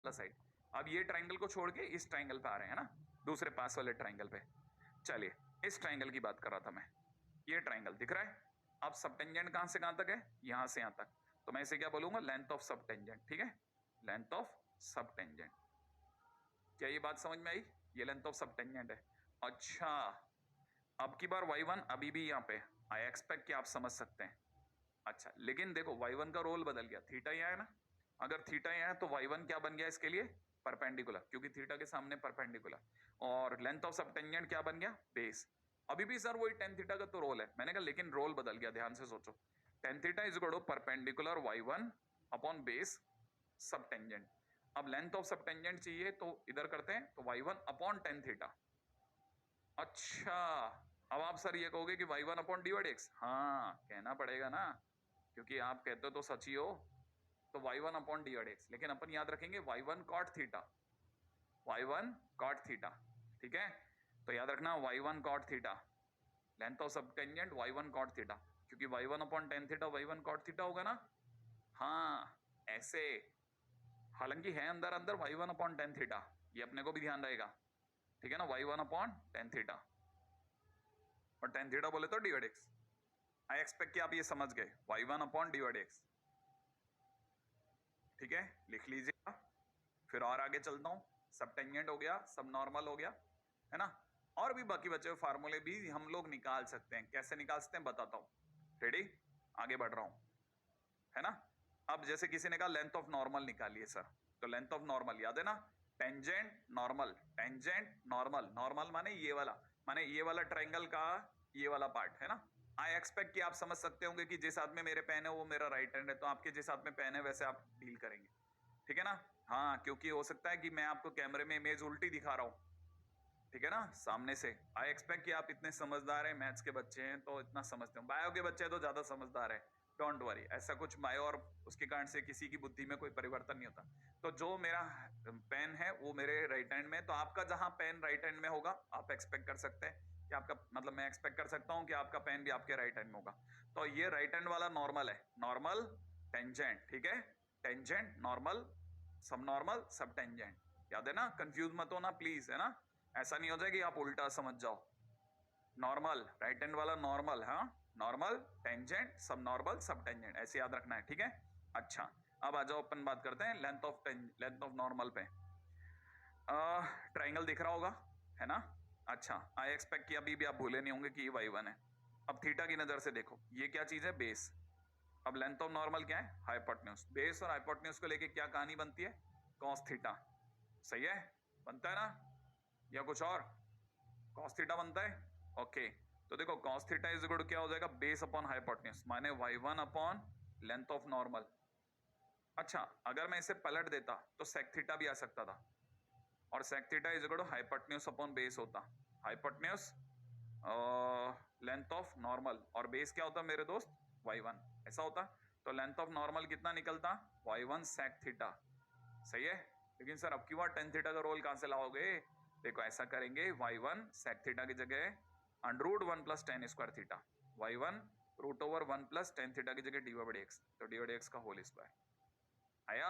वाला साइड। अब ये ट्राइंगल को छोड़ के इस ट्राइंगल पे आ रहे हैं ना, दूसरे पास वाले ट्राइंगल पे। चलिए इस ट्राइंगल की बात कर रहा था मैं, ये ट्राइंगल दिख रहा है। अब सबटेंजेंट कहां से कहां तक है, यहां से यहां तक, तो मैं इसे क्या बोलूंगा, लेंथ ऑफ सबटेंजेंट। ठीक है, लेंथ ऑफ सबटेंजेंट। क्या ये बात समझ में आई, ये लेंथ ऑफ सबटेंजेंट है। अच्छा, अब की बार y1 अभी भी यहाँ पे, आई एक्सपेक्ट कि आप समझ सकते हैं। अच्छा, लेकिन देखो y1 का रोल बदल गया, थीटा यहाँ है ना, अगर थीटा यहाँ है तो y1 क्या बन गया इसके लिए, परपेंडिकुलर, क्योंकि थीटा के सामने परपेंडिकुलर। और लेंथ ऑफ सबटेंजेंट क्या बन गया, बेस। अभी भी सर वही टेन थीटा का तो रोल है, मैंने कहा लेकिन रोल बदल गया, ध्यान से सोचो। Tan theta is equal to perpendicular y1 upon base subtangent. अब लेंथ ऑफ सबटेंजेंट चाहिए तो इधर करते हैं, तो y1 अपॉन टेन थीटा। अच्छा, अब आप सर ये कहोगे कि y1 upon D Y x, हाँ कहना पड़ेगा ना, क्योंकि आप कहते तो सच ही हो। तो y1 upon D Y x, लेकिन अपन याद रखेंगे y1 cot theta, y1 cot theta. ठीक है, तो याद रखना y1 cot theta, length of subtangent y1 cot theta, क्योंकि y1 upon tan theta y1 cot theta होगा ना। हाँ ऐसे, हालांकि है अंदर अंदर y1 अपॉन टेन थीटा, ये अपने को भी ध्यान रहेगा। ठीक है ना, y1 अपॉन टेन थीटा, और टेन थीटा बोले तो D Y X. I expect कि आप ये समझ गए, y1 upon D Y x. ठीक है, लिख लीजिएगा। फिर और आगे चलता हूं, सब टेंजेंट हो गया, सब नॉर्मल हो गया, है ना। और भी बाकी बचे हुए फार्मूले भी हम लोग निकाल सकते हैं, कैसे निकाल सकते हैं बताता हूं। रेडी, आगे बढ़ रहा हूं, है ना। अब जैसे किसी ने कहा लेंथ ऑफ नॉर्मल निकालिए सर, तो लेंथ ऑफ नॉर्मल याद है ना, tangent normal, tangent normal, normal माने ये वाला ट्राइंगल का ये वाला पार्ट, है ना। आई एक्सपेक्ट कि आप समझ सकते होंगे कि जिस हाथ में मेरे पेन है वो मेरा राइट हैंड है, तो आपके जिस हाथ में पेन है वैसे आप डील करेंगे। ठीक है ना, हाँ, क्योंकि हो सकता है कि मैं आपको कैमरे में इमेज उल्टी दिखा रहा हूं, ठीक है ना, सामने से। आई एक्सपेक्ट कि आप इतने समझदार हैं, मैथ्स के बच्चे हैं तो इतना समझते हो, बायो के बच्चे हैं तो ज्यादा समझदार है। डोंट वरी, ऐसा कुछ बायो और उसके कारण से किसी की बुद्धि में कोई परिवर्तन नहीं होता। तो जो मेरा पेन है वो मेरे राइट हैंड में है, तो आपका जहां पेन राइट हैंड में होगा आप एक्सपेक्ट कर सकते हैं कि आपका, मतलब मैं एक्सपेक्ट कर सकता हूं कि आपका पेन भी आपके राइट हैंड में होगा। तो ये राइट हैंड वाला नॉर्मल है, नॉर्मल टेंजेंट। ठीक है, टेंजेंट नॉर्मल सब नॉर्मल सब टेंजेंट, याद है ना, कंफ्यूज मत होना प्लीज, है ना। ऐसा नहीं हो जाए कि आप उल्टा समझ जाओ। नॉर्मल राइट हैंड वाला नॉर्मल, हाँ, नॉर्मल टेंजेंट सब नॉर्मल सब टेंजेंट, ऐसे याद रखना है। ठीक है, अच्छा, अब आ जाओ अपन बात करते हैं लेंथ ऑफ नॉर्मल पे। ट्राइंगल दिख रहा होगा, है ना। अच्छा, आई एक्सपेक्ट कि अभी भी आप भूले नहीं होंगे कि ये y1 है। अब थीटा की नजर से देखो, ये क्या चीज है, बेस। अब लेंथ ऑफ नॉर्मल क्या है, हाइपोटेन्यूज। बेस और हाइपोटेन्यूज को लेके क्या कहानी बनती है, कॉस थीटा। सही है, बनता है ना, या कुछ और, कॉस थीटा बनता है। ओके, तो देखो cos theta is equal to क्या हो जाएगा, बेस अपॉन हाइपोटेन्यूज, माने y1 upon length of normal. अच्छा, अगर मैं इसे पलट देता तो सेक थीटा भी आ सकता था, और sec theta is equal to hypotenuse upon base होता। हाइपोटेन्यूज लेंथ ऑफ नॉर्मल, और बेस क्या होता मेरे दोस्त, y1, ऐसा होता। तो लेंथ ऑफ नॉर्मल कितना निकलता, y1 सेक थीटा। सही है, लेकिन सर अब की बार टेन थीटा का रोल कहां से लाओगे, देखो ऐसा करेंगे, y1 सेक थीटा की जगह under root 1 plus tan square theta, y1 root over 1 plus tan theta की जगह डी वाई बाई एक्स, तो डी वाई एक्स का होल स्क्वायर आया।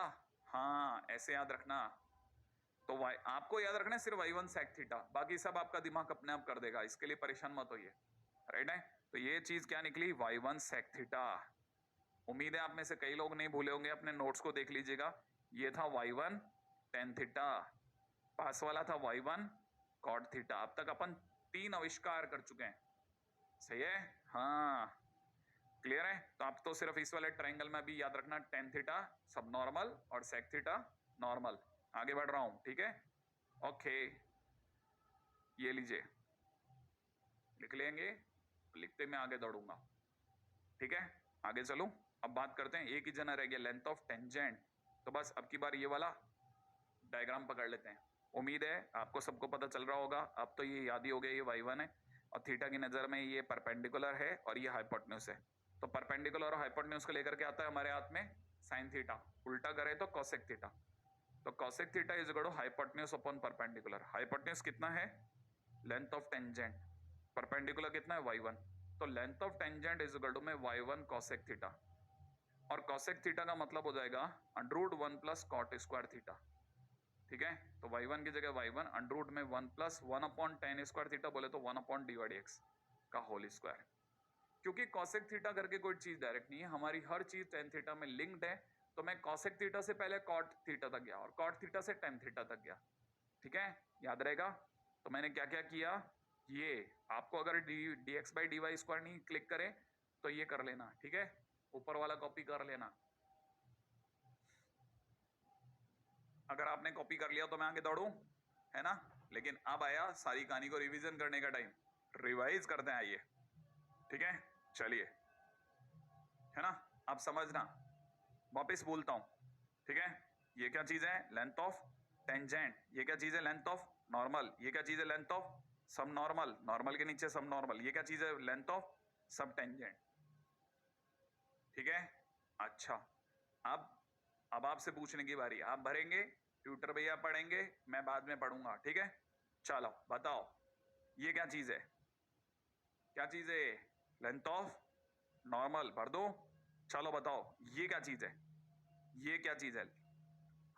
हाँ ऐसे याद रखना, तो y आपको याद रखना है सिर्फ y1 सेक थीटा, बाकी सब आपका दिमाग अपने आप कर देगा, इसके लिए परेशान मत होइए। राइट है, तो ये चीज क्या निकली, y1 सेक थीटा। उम्मीद है आप में से कई लोग नहीं भूले होंगे, अपने नोट्स को देख लीजिएगा। ये था y1 टेन थीटा, पास वाला था y1 कॉट थीटा। अब तक अपन 3 आविष्कार कर चुके हैं, सही है, हाँ क्लियर है। तो आप तो सिर्फ इस वाले ट्राइंगल में भी याद रखना, टेन थीटा सब नॉर्मल और सेक थीटा नॉर्मल। आगे बढ़ रहा हूं, ठीक है, ओके, ये लीजिए, लिख लेंगे, लिखते मैं आगे दौड़ूंगा। ठीक है, आगे चलूं, अब बात करते हैं, एक ही जना रह गया, लेंथ ऑफ टेंजेंट। तो बस अब की बार ये वाला डायग्राम पकड़ लेते हैं। उम्मीद है आपको सबको पता चल रहा होगा, अब तो ये याद ही हो गया, ये y1 है, और थीटा की नजर में ये परपेंडिकुलर है और ये हाइपोटेन्यूज है। तो परपेंडिकुलर और हाइपोटेन्यूज को लेकर के आता है हमारे हाथ में साइन थीटा, उल्टा करे तो कोसेक थीटा। तो cosec theta is equal to hypotenuse upon perpendicular. Hypotenuse कितना है, लेंथ ऑफ टेंजेंट, परपेंडिकुलर कितना है y1, तो length of tangent is equal to में y1 कोसेक थीटा, और कोसेक थीटा का मतलब हो जाएगा under root 1 plus cot square theta. ठीक है, तो y1 की जगह y1 अंडर रूट में 1 प्लस 1/tan² थीटा बोले तो 1/dy/dx का होल स्क्वायर। क्योंकि cosec थीटा करके कोई चीज डायरेक्ट नहीं है, हमारी हर चीज tan थीटा में लिंक्ड है, तो मैं cosec थीटा से पहले cot थीटा तक गया और cot थीटा से tan थीटा तक गया। ठीक है, याद रहेगा। तो मैंने क्या क्या किया, ये आपको अगर dx/dy² नहीं क्लिक करे तो ये कर लेना, ठीक है, ऊपर वाला कॉपी कर लेना। अगर आपने कॉपी कर लिया तो मैं आगे दौड़ूं, है ना। लेकिन अब आया सारी कहानी को रिवीजन करने का टाइम, रिवाइज करते हैं, आइए। ठीक है, चलिए, है ना। अब समझना, वापस बोलता हूं, ठीक है। ये क्या चीज है, लेंथ ऑफ टेंजेंट। ये क्या चीज है, लेंथ ऑफ नॉर्मल। ये क्या चीज है, लेंथ ऑफ सब नॉर्मल। नॉर्मल के नीचे सब नॉर्मल। ये क्या चीज है, लेंथ ऑफ सब टेंजेंट। ठीक है, अच्छा। अब आपसे पूछने की बारी, आप भरेंगे, ट्यूटर भैया पढ़ेंगे, मैं बाद में पढ़ूंगा, ठीक है। चलो बताओ, ये क्या चीज है, क्या चीज है, लेंथ ऑफ नॉर्मल, भर दो। चलो बताओ, ये क्या चीज है, ये क्या चीज है,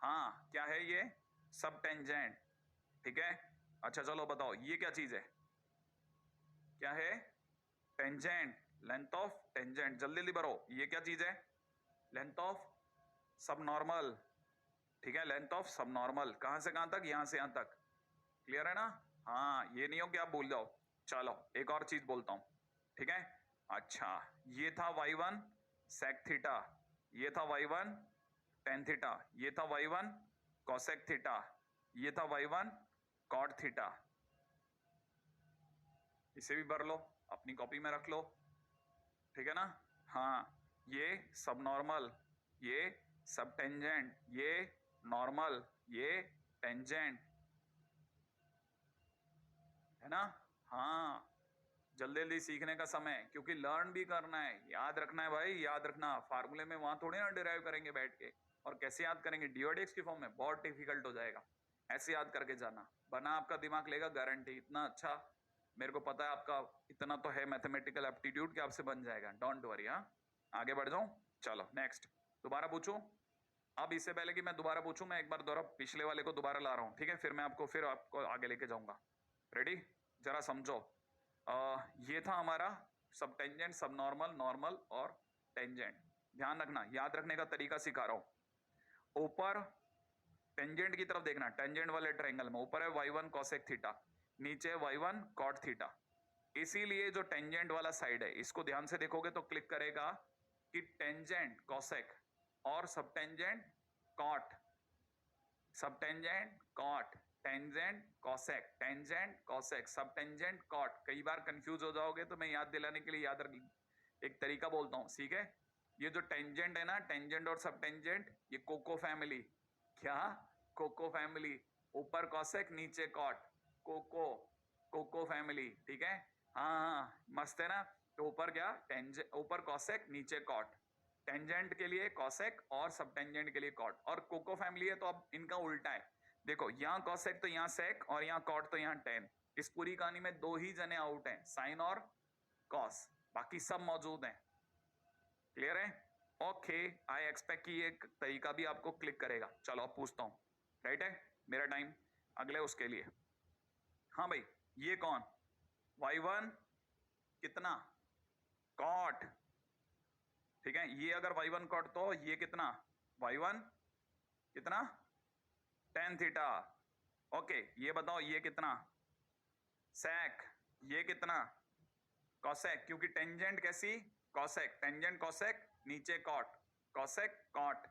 हाँ क्या है ये, सब टेंजेंट। ठीक है, अच्छा चलो बताओ, ये क्या चीज है, क्या है, टेंजेंट, लेंथ ऑफ टेंजेंट। जल्दी जल्दी भरो, ये क्या चीज है, लेंथ ऑफ सब नॉर्मल। ठीक है, लेंथ ऑफ सब नॉर्मल, कहां से कहां तक, यहां से यहां तक। क्लियर है ना, हाँ, ये नहीं हो कि आप भूल जाओ। चलो एक और चीज बोलता हूं, ठीक है। अच्छा, ये था y1 sec थीटा, ये था y1 tan थीटा, ये था y1 cosec थीटा, ये था y1 cot थीटा। इसे भी भर लो, अपनी कॉपी में रख लो, ठीक है ना। हाँ, ये सब नॉर्मल, ये सब टेंजेंट, ये नॉर्मल, ये टेंजेंट, है ना। हाँ, जल्दी जल्दी सीखने का समय, क्योंकि लर्न भी करना है, याद रखना है भाई, याद रखना। फार्मूले में वहां थोड़ी ना डिराइव करेंगे बैठ के, और कैसे याद करेंगे, डी/डी/एक्स की फॉर्म में, बहुत डिफिकल्ट हो जाएगा। ऐसे याद करके जाना, बना आपका दिमाग लेगा गारंटी। इतना अच्छा मेरे को पता है, आपका इतना तो है मैथमेटिकल एप्टीट्यूड कि आपसे बन जाएगा, डोंट वरी। हाँ, आगे बढ़ जाऊं, चलो नेक्स्ट, दोबारा पूछूं। अब इससे पहले कि मैं दोबारा पूछूं, मैं एक बार दोबारा पिछले वाले को दोबारा ला रहा हूं, ठीक है, फिर आपको आगे लेके जाऊंगा। रेडी, जरा समझो। ये था हमारा सब टेंजेंट, सब नॉर्मल, नॉर्मल और टेंजेंट। ध्यान रखना, याद रखने का तरीका सिखा रहा हूं। ऊपर टेंजेंट की तरफ देखना, टेंजेंट वाले ट्रायंगल में ऊपर है y1 cosec थीटा, नीचे है y1 cot थीटा। इसीलिए जो टेंजेंट वाला साइड है, इसको ध्यान से देखोगे तो क्लिक करेगा कि टेंजेंट cosec और सब tangent cot, sub tangent cot, tangent cosec, tangent cosec, sub tangent cot. कई बार कंफ्यूज हो जाओगे तो मैं याद दिलाने के लिए एक तरीका बोलता हूं, ठीक है। ये जो टेंजेंट है ना, टेंजेंट और सब टेंजेंट, ये कोको फैमिली। क्या, कोको फैमिली, ऊपर कॉसेक नीचे कॉट, कोको, कोको फैमिली, ठीक है। हाँ हाँ, मस्त है ना। तो ऊपर क्या, टेंजेंट, ऊपर कॉसेक नीचे कॉट, टेंजेंट के लिए कॉसेक और सब टेंजेंट के लिए कॉट। और कोको फैमिली है तो अब इनका उल्टा है, देखो, यहां कॉसेक तो यहां सेक, और यहां कॉट तो यहां टेन। इस पूरी कहानी में दो ही जने आउट हैं, साइन और कॉस, बाकी सब मौजूद हैं। क्लियर है, ओके। आई एक्सपेक्ट कि ये तरीका भी आपको क्लिक करेगा। चलो अब पूछता हूं, राइट है, मेरा टाइम अगले उसके लिए। हाँ भाई, ये कौन, y1 कितना, कॉट, ठीक है। ये अगर y1 कॉट तो ये कितना, y1 कितना, tan थीटा। ओके, ये बताओ ये कितना, sec, ये कितना, cosec, क्योंकि टेंजेंट कैसी, cosec, टेंजेंट cosec, नीचे cot, cosec cot।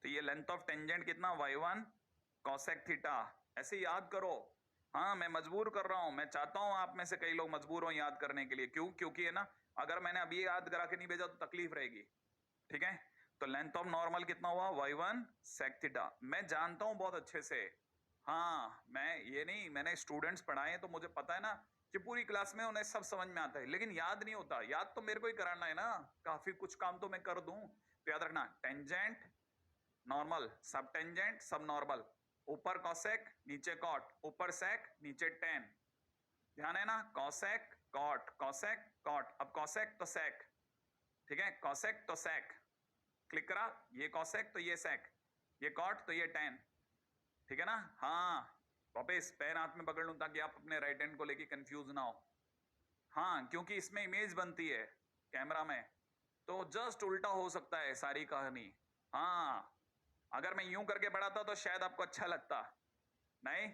तो ये लेंथ ऑफ टेंजेंट कितना, y1 cosec थीटा। ऐसे याद करो। हाँ, मैं मजबूर कर रहा हूं, मैं चाहता हूं आप में से कई लोग मजबूर हो याद करने के लिए। क्यों, क्योंकि है ना, अगर मैंने अभी याद करा के नहीं भेजा तो तकलीफ रहेगी, ठीक है। तो लेंथ ऑफ नॉर्मल कितना हुआ, y1 sec थीटा। मैं जानता हूं बहुत अच्छे से, हाँ, मैं ये नहीं, मैंने स्टूडेंट्स पढ़ाए हैं तो मुझे पता है ना कि पूरी क्लास में उन्हें सब समझ में आता है, लेकिन याद नहीं होता। याद तो मेरे को ही कराना है ना, काफी कुछ काम तो मैं कर दूं। तो याद रखना, टेंजेंट नॉर्मल, सब टेंजेंट सब नॉर्मल, ऊपर कॉसेक नीचे कॉट, ऊपर सेक नीचे टेन। ध्यान है ना, कॉसेक कॉट, कॉसेक कॉट। अब कॉसेक तो सेक, ठीक है, कॉसेक तो सेक, क्लिक करा, ये कॉसेक तो ये सेक, ये कॉट तो ये टेन, ठीक है ना? हाँ, वापस पेन हाथ में पकड़ लूं ताकि आप अपने राइट हैंड को लेके कंफ्यूज ना हो। हाँ, क्योंकि इसमें इमेज बनती है कैमरा में, तो जस्ट उल्टा हो सकता है सारी कहानी। हाँ, अगर मैं यूं करके पढ़ाता तो शायद आपको अच्छा लगता, नहीं?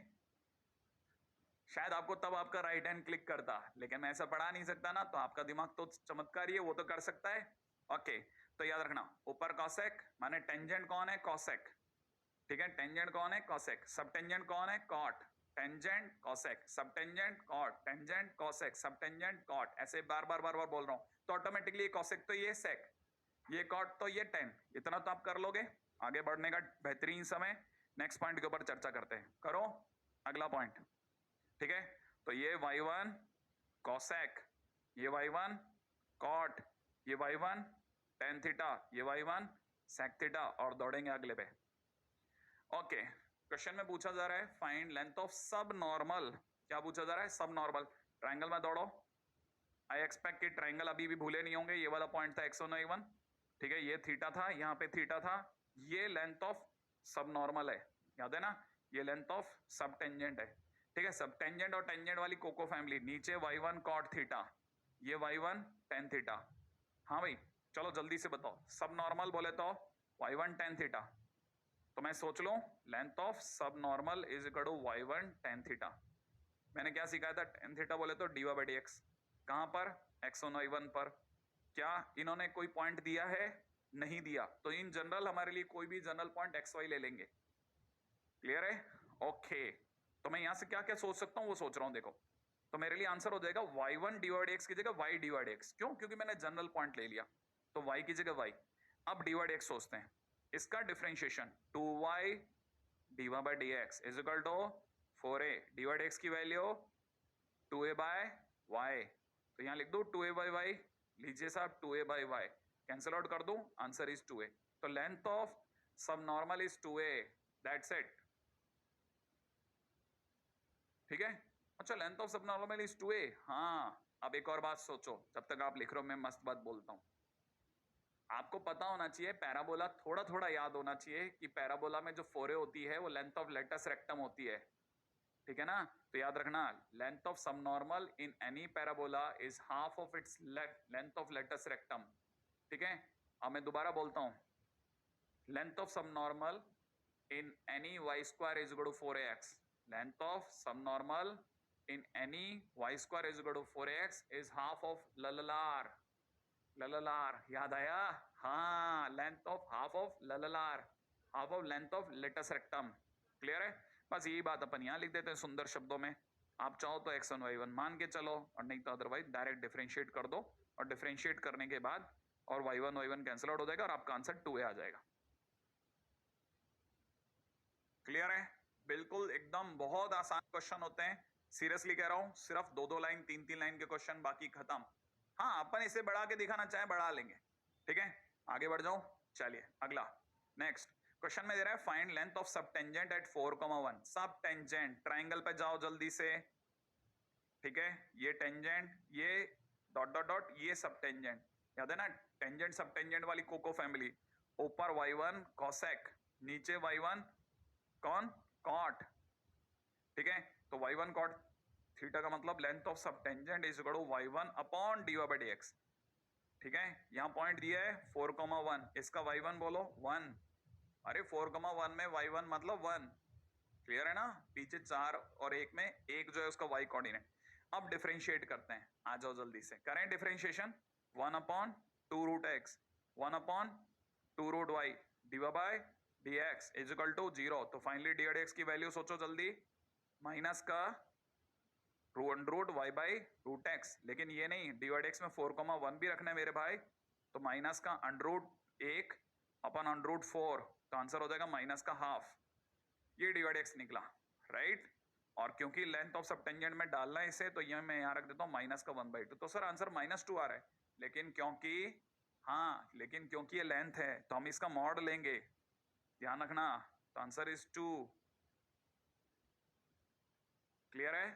शायद आपको तब आपका राइट हैंड क्लिक करता, लेकिन मैं ऐसा पढ़ा नहीं सकता ना, तो आपका दिमाग तो चमत्कारी है, वो तो कर सकता है। ओके, तो याद रखना, ऊपर कॉसेक माने टेंजेंट कौन है? कॉसेक। ठीक है, टेंजेंट कौन है? कॉसेक। सब टेंजेंट कौन है? Cot. Tangent cosec, sub tangent cot, tangent cosec, sub tangent cot, ऐसे बार बार बार बार बोल रहा हूं, तो ऑटोमेटिकली कॉसेक तो ये सेक, ये कॉट तो ये टेन, इतना तो आप कर लोगे। आगे बढ़ने का बेहतरीन समय, नेक्स्ट पॉइंट के ऊपर चर्चा करते हैं। करो अगला पॉइंट। ठीक है, तो ये y1 कॉसेक, ये y1 कॉट, ये y1 टेन थीटा, ये y1 सेक थीटा, और दौड़ेंगे अगले पे। ओके, क्वेश्चन में पूछा जा रहा है फाइंड लेंथ ऑफ सब नॉर्मल। क्या पूछा जा रहा है? सब नॉर्मल। ट्रायंगल में दौड़ो। आई एक्सपेक्ट कि ट्रायंगल अभी भी भूले नहीं होंगे। ये वाला पॉइंट था x1 y1, ठीक है, ये थीटा था, यहाँ पे थीटा था, ये लेंथ ऑफ सब नॉर्मल है, याद है ना? ये लेंथ ऑफ सब टेंजेंट है। ठीक है, सब टेंजेंट और टेंजेंट वाली कोको फैमिली, नीचे y1 कॉट थीटा, ये y1 टेन थीटा। हाँ भाई, चलो जल्दी से बताओ, सब नॉर्मल बोले तो y1 टेन थीटा, तो मैं सोच लूं लेंथ ऑफ सब normal is equal to y1 tan theta. मैंने क्या सिखाया था? टेन थीटा बोले तो dy बाई dx। कहां पर? x1 y1 पर। क्या इन्होंने कोई पॉइंट दिया है? नहीं दिया, तो इन जनरल हमारे लिए कोई भी जनरल पॉइंट xy ले लेंगे। क्लियर है? ओके, तो मैं यहां से क्या क्या सोच सकता हूं वो सोच रहा हूं, देखो। तो मेरे लिए आंसर हो जाएगा y1 डिवाइड x की जगह y डिवाइड x। क्यों? क्योंकि मैंने जनरल पॉइंट ले लिया, तो y की जगह y। अब डिवाइड x सोचते हैं, इसका differentiation 2y dy by dx is equal to 4a divide x की वैल्यू 2a बाय y, तो यहां लिख दो 2a बाय y। लीजिए साहब 2a by y cancel out कर दूं, आंसर इज 2a। तो लेंथ ऑफ सब normal is 2a, that's it. ठीक है, अच्छा, लेंथ ऑफ सब नॉर्मल इज 2a। हाँ, अब एक और बात सोचो, जब तक आप लिख रहे हो मैं मस्त बात बोलता हूं। आपको पता होना चाहिए, पैराबोला थोड़ा थोड़ा याद होना चाहिए कि पैराबोला में जो फोरे होती है वो लेंथ ऑफ लेटस रेक्टम होती है। ठीक है ना? तो याद रखना, लेंथ ऑफ सब normal in any parabola is half of its length of latus rectum. ठीक है, अब मैं दोबारा बोलता हूं, लेंथ ऑफ सब normal in any y square is equal to 4ax. Length of subnormal in any y square is equal to 4ax is half of LLR. LLR याद आया? हाँ, length of half of LLR, half of length of latus rectum. Clear है? बस यही बात अपन यहाँ लिख देते हैं सुंदर शब्दों में। आप चाहो तो x1 y1 मान के चलो, और नहीं तो अदरवाइज डायरेक्ट डिफरेंशिएट कर दो, और डिफरेंशिएट करने के बाद और y1 y1 कैंसिल आउट हो जाएगा और आपका आंसर 2a आ जाएगा। क्लियर है? बिल्कुल एकदम, बहुत आसान क्वेश्चन होते हैं, सीरियसली कह रहा हूं, सिर्फ दो दो लाइन तीन तीन लाइन के क्वेश्चन, बाकी खत्म। हाँ, अपन इसे बढ़ा के दिखाना चाहे बढ़ा लेंगे। ठीक है, आगे बढ़ जाऊं, चलिए अगला नेक्स्ट क्वेश्चन में दे रहा है फाइंड लेंथ ऑफ सब टेंजेंट एट 4,1। सब टेंजेंट, ट्राइंगल पे जाओ जल्दी से। ठीक है, ये टेंजेंट, ये डॉट डॉट डॉट, ये सब टेंजेंट, याद है ना? टेंजेंट सब टेंजेंट वाली कोको फैमिली, ऊपर y1 कॉसेक, नीचे y1 कौन? कॉट। ठीक है, तो y1 कॉट थीटा का मतलब लेंथ ऑफ सब tangent is equal to y1 upon dy by dx। ठीक है, यहां पॉइंट दिया है 4,1, इसका y1 बोलो 1। अरे 4,1 में y1 मतलब 1। क्लियर है ना? पीछे 4 और 1 में एक जो है उसका y कोऑर्डिनेट। अब डिफरेंशिएट करते हैं, आ जाओ जल्दी से करें differentiation. 1 upon 2 root x, 1 upon 2 root y dy by dx is equal to 0। तो फाइनली dy dx की वैल्यू सोचो जल्दी, माइनस का root y by root x, लेकिन ये नहीं, dy dx में 4,1 भी रखना है मेरे भाई, तो माइनस का अंडरूट 1 अपन अंडरूट 4, तो आंसर हो जाएगा माइनस का हाफ। ये dy dx निकला, राइट? और क्योंकि लेंथ ऑफ सब टेंजेंट में डालना है इसे, तो ये मैं यहां रख देता हूं माइनस का 1/2। तो सर आंसर -2 आ रहा है, लेकिन क्योंकि, हाँ, लेकिन क्योंकि ये लेंथ है तो हम इसका मॉड लेंगे, ध्यान रखना, तो आंसर इज 2। क्लियर है?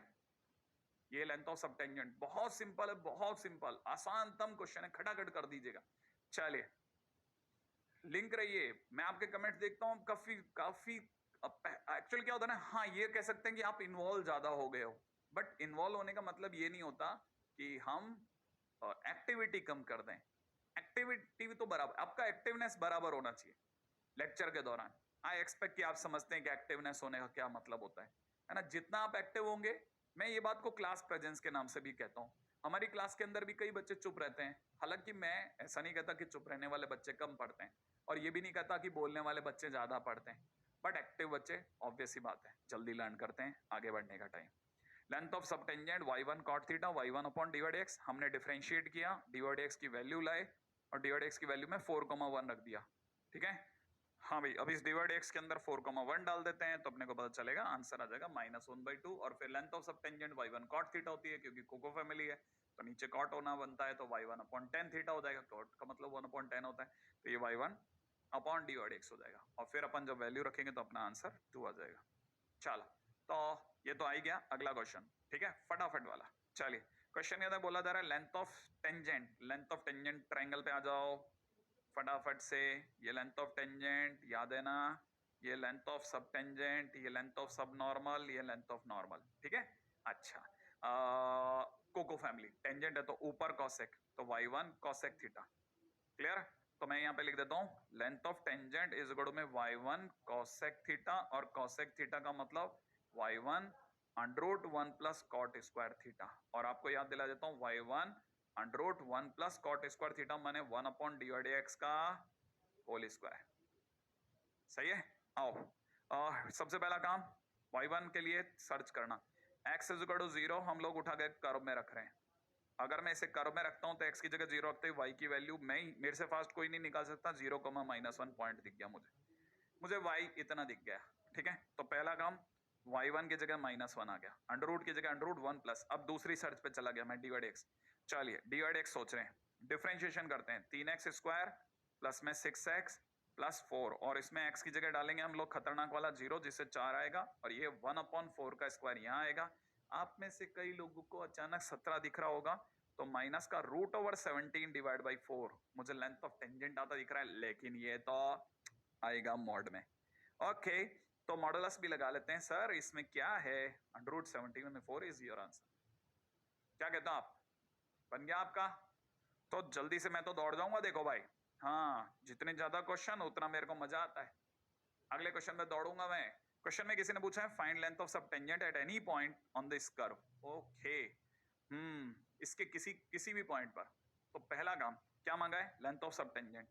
ये लेंथ ऑफ सब टेंजेंट बहुत सिंपल है, बहुत सिंपल, आसानतम क्वेश्चन है, खटाखट कर दीजिएगा। चलिए लिंक रहिए, मैं आपके कमेंट देखता हूं, काफी काफी अब एक्चुअली क्या होता है ना, हाँ ये कह सकते हैं कि आप इन्वॉल्व ज्यादा हो गए हो, बट इन्वॉल्व होने का मतलब ये नहीं होता कि हम एक्टिविटी कम कर दें। एक्टिविटी तो बराबर, आपका एक्टिवनेस बराबर होना चाहिए लेक्चर के दौरान। आई एक्सपेक्ट कि आप समझते हैं कि एक्टिवनेस होने का क्या मतलब होता है ना। जितना आप एक्टिव होंगे, मैं ये बात को क्लास प्रेजेंस के नाम से भी कहता हूँ। हमारी क्लास के अंदर भी कई बच्चे चुप रहते हैं, हालांकि मैं ऐसा नहीं कहता कि चुप रहने वाले बच्चे कम पढ़ते हैं, और ये भी नहीं कहता कि बोलने वाले बच्चे ज्यादा पढ़ते हैं, बट एक्टिव बच्चे ऑब्वियस ही बात है जल्दी लर्न करते हैं, आगे बढ़ने का टाइम। लेंथ ऑफ सब tangent y1 cot theta y1 upon d x, हमने डिफरेंशिएट किया, डी x की वैल्यू लाए और डी x की वैल्यू में 4,1 रख दिया। ठीक है, हाँ भाई, अब इस डिवाइड x के अंदर 4,1 डाल देते हैं तो अपने को पता चलेगा, आंसर आ जाएगा -1/2। और फिर लेंथ ऑफ सब टेंजेंट y1 cot थीटा होती है, क्योंकि कोको फैमिली है तो नीचे cot होना बनता है, तो y1 अपॉन tan थीटा हो जाएगा। cot का मतलब 1 अपॉन tan होता है, तो ये y1 अपॉन डी x हो जाएगा। और फिर अपन जब वैल्यू रखेंगे तो अपना आंसर 2 आ जाएगा। चलो, तो ये तो आ ही गया। अगला क्वेश्चन, ठीक है, फटाफट वाला। चलिए, क्वेश्चन ये बोला जा रहा है length of tangent, length of tangent triangle पे आ जाओ फटाफट से। ये लेंथ ऑफ टेंजेंट याद है ना, ये लेंथ ऑफ सब टेंजेंट, ये लेंथ ऑफ सब नॉर्मल, ये लेंथ ऑफ नॉर्मल। ठीक है, अच्छा, कोको फैमिली टेंजेंट है तो ऊपर कॉसेक, तो y1 कॉसेक थीटा। क्लियर, तो मैं यहाँ पे लिख देता हूँ length of tangent is equal to में y1 कॉसेक थीटा, और कॉसेक थीटा का मतलब y1 under root 1 plus cot square theta. और आपको याद दिला देता हूँ y1 under root 1 plus cot square theta माने 1 अपॉन डी x का होल स्क्वायर। सही है, आओ सबसे पहला काम y1 के लिए सर्च करना। x इज इक्वल टू 0 हम लोग उठा के कर्व में रख रहे हैं। अगर मैं इसे कर्व में रखता हूं तो x की जगह 0 रखते हुए y की वैल्यू मेरे से फास्ट कोई नहीं निकाल सकता, 0,-1 पॉइंट दिख गया मुझे y इतना दिख गया। ठीक है, तो पहला काम y1 की जगह -1 आ गया, अंडर रूट की जगह अंडर रूट 1 प्लस। अब दूसरी सर्च पे चला गया मैं, डिवाइड x। चलिए डिवाइड x सोच रहे हैं, डिफरेंशिएशन करते हैं। 3x स्क्वायर प्लस में 6x प्लस 4, और इसमें x की जगह डालेंगे हम लोग खतरनाक वाला 0, जिससे 4 आएगा, और ये 1/4 का स्क्वायर यहाँ आएगा। आप में से कई लोगों को अचानक 17 दिख रहा होगा, तो माइनस का √17 डिवाइड बाई 4 मुझे लेंथ ऑफ टेंजेंट आता दिख रहा है, लेकिन ये तो आएगा मॉड में। ओके, तो मॉडुलस भी लगा लेते हैं। सर इसमें क्या है, √17 में 4 इज योर आंसर। क्या कहते हो आप, बन गया आपका? तो जल्दी से मैं तो दौड़ जाऊंगा, देखो भाई। हाँ, जितने ज्यादा क्वेश्चन उतना मेरे को मजा आता है। अगले क्वेश्चन में दौड़ूंगा मैं। क्वेश्चन में किसी ने पूछा है फाइंड लेंथ ऑफ सब tangent at any point on this curve. Okay, इसके किसी भी पॉइंट पर। तो पहला काम क्या मांगा है, लेंथ ऑफ सब टेंजेंट,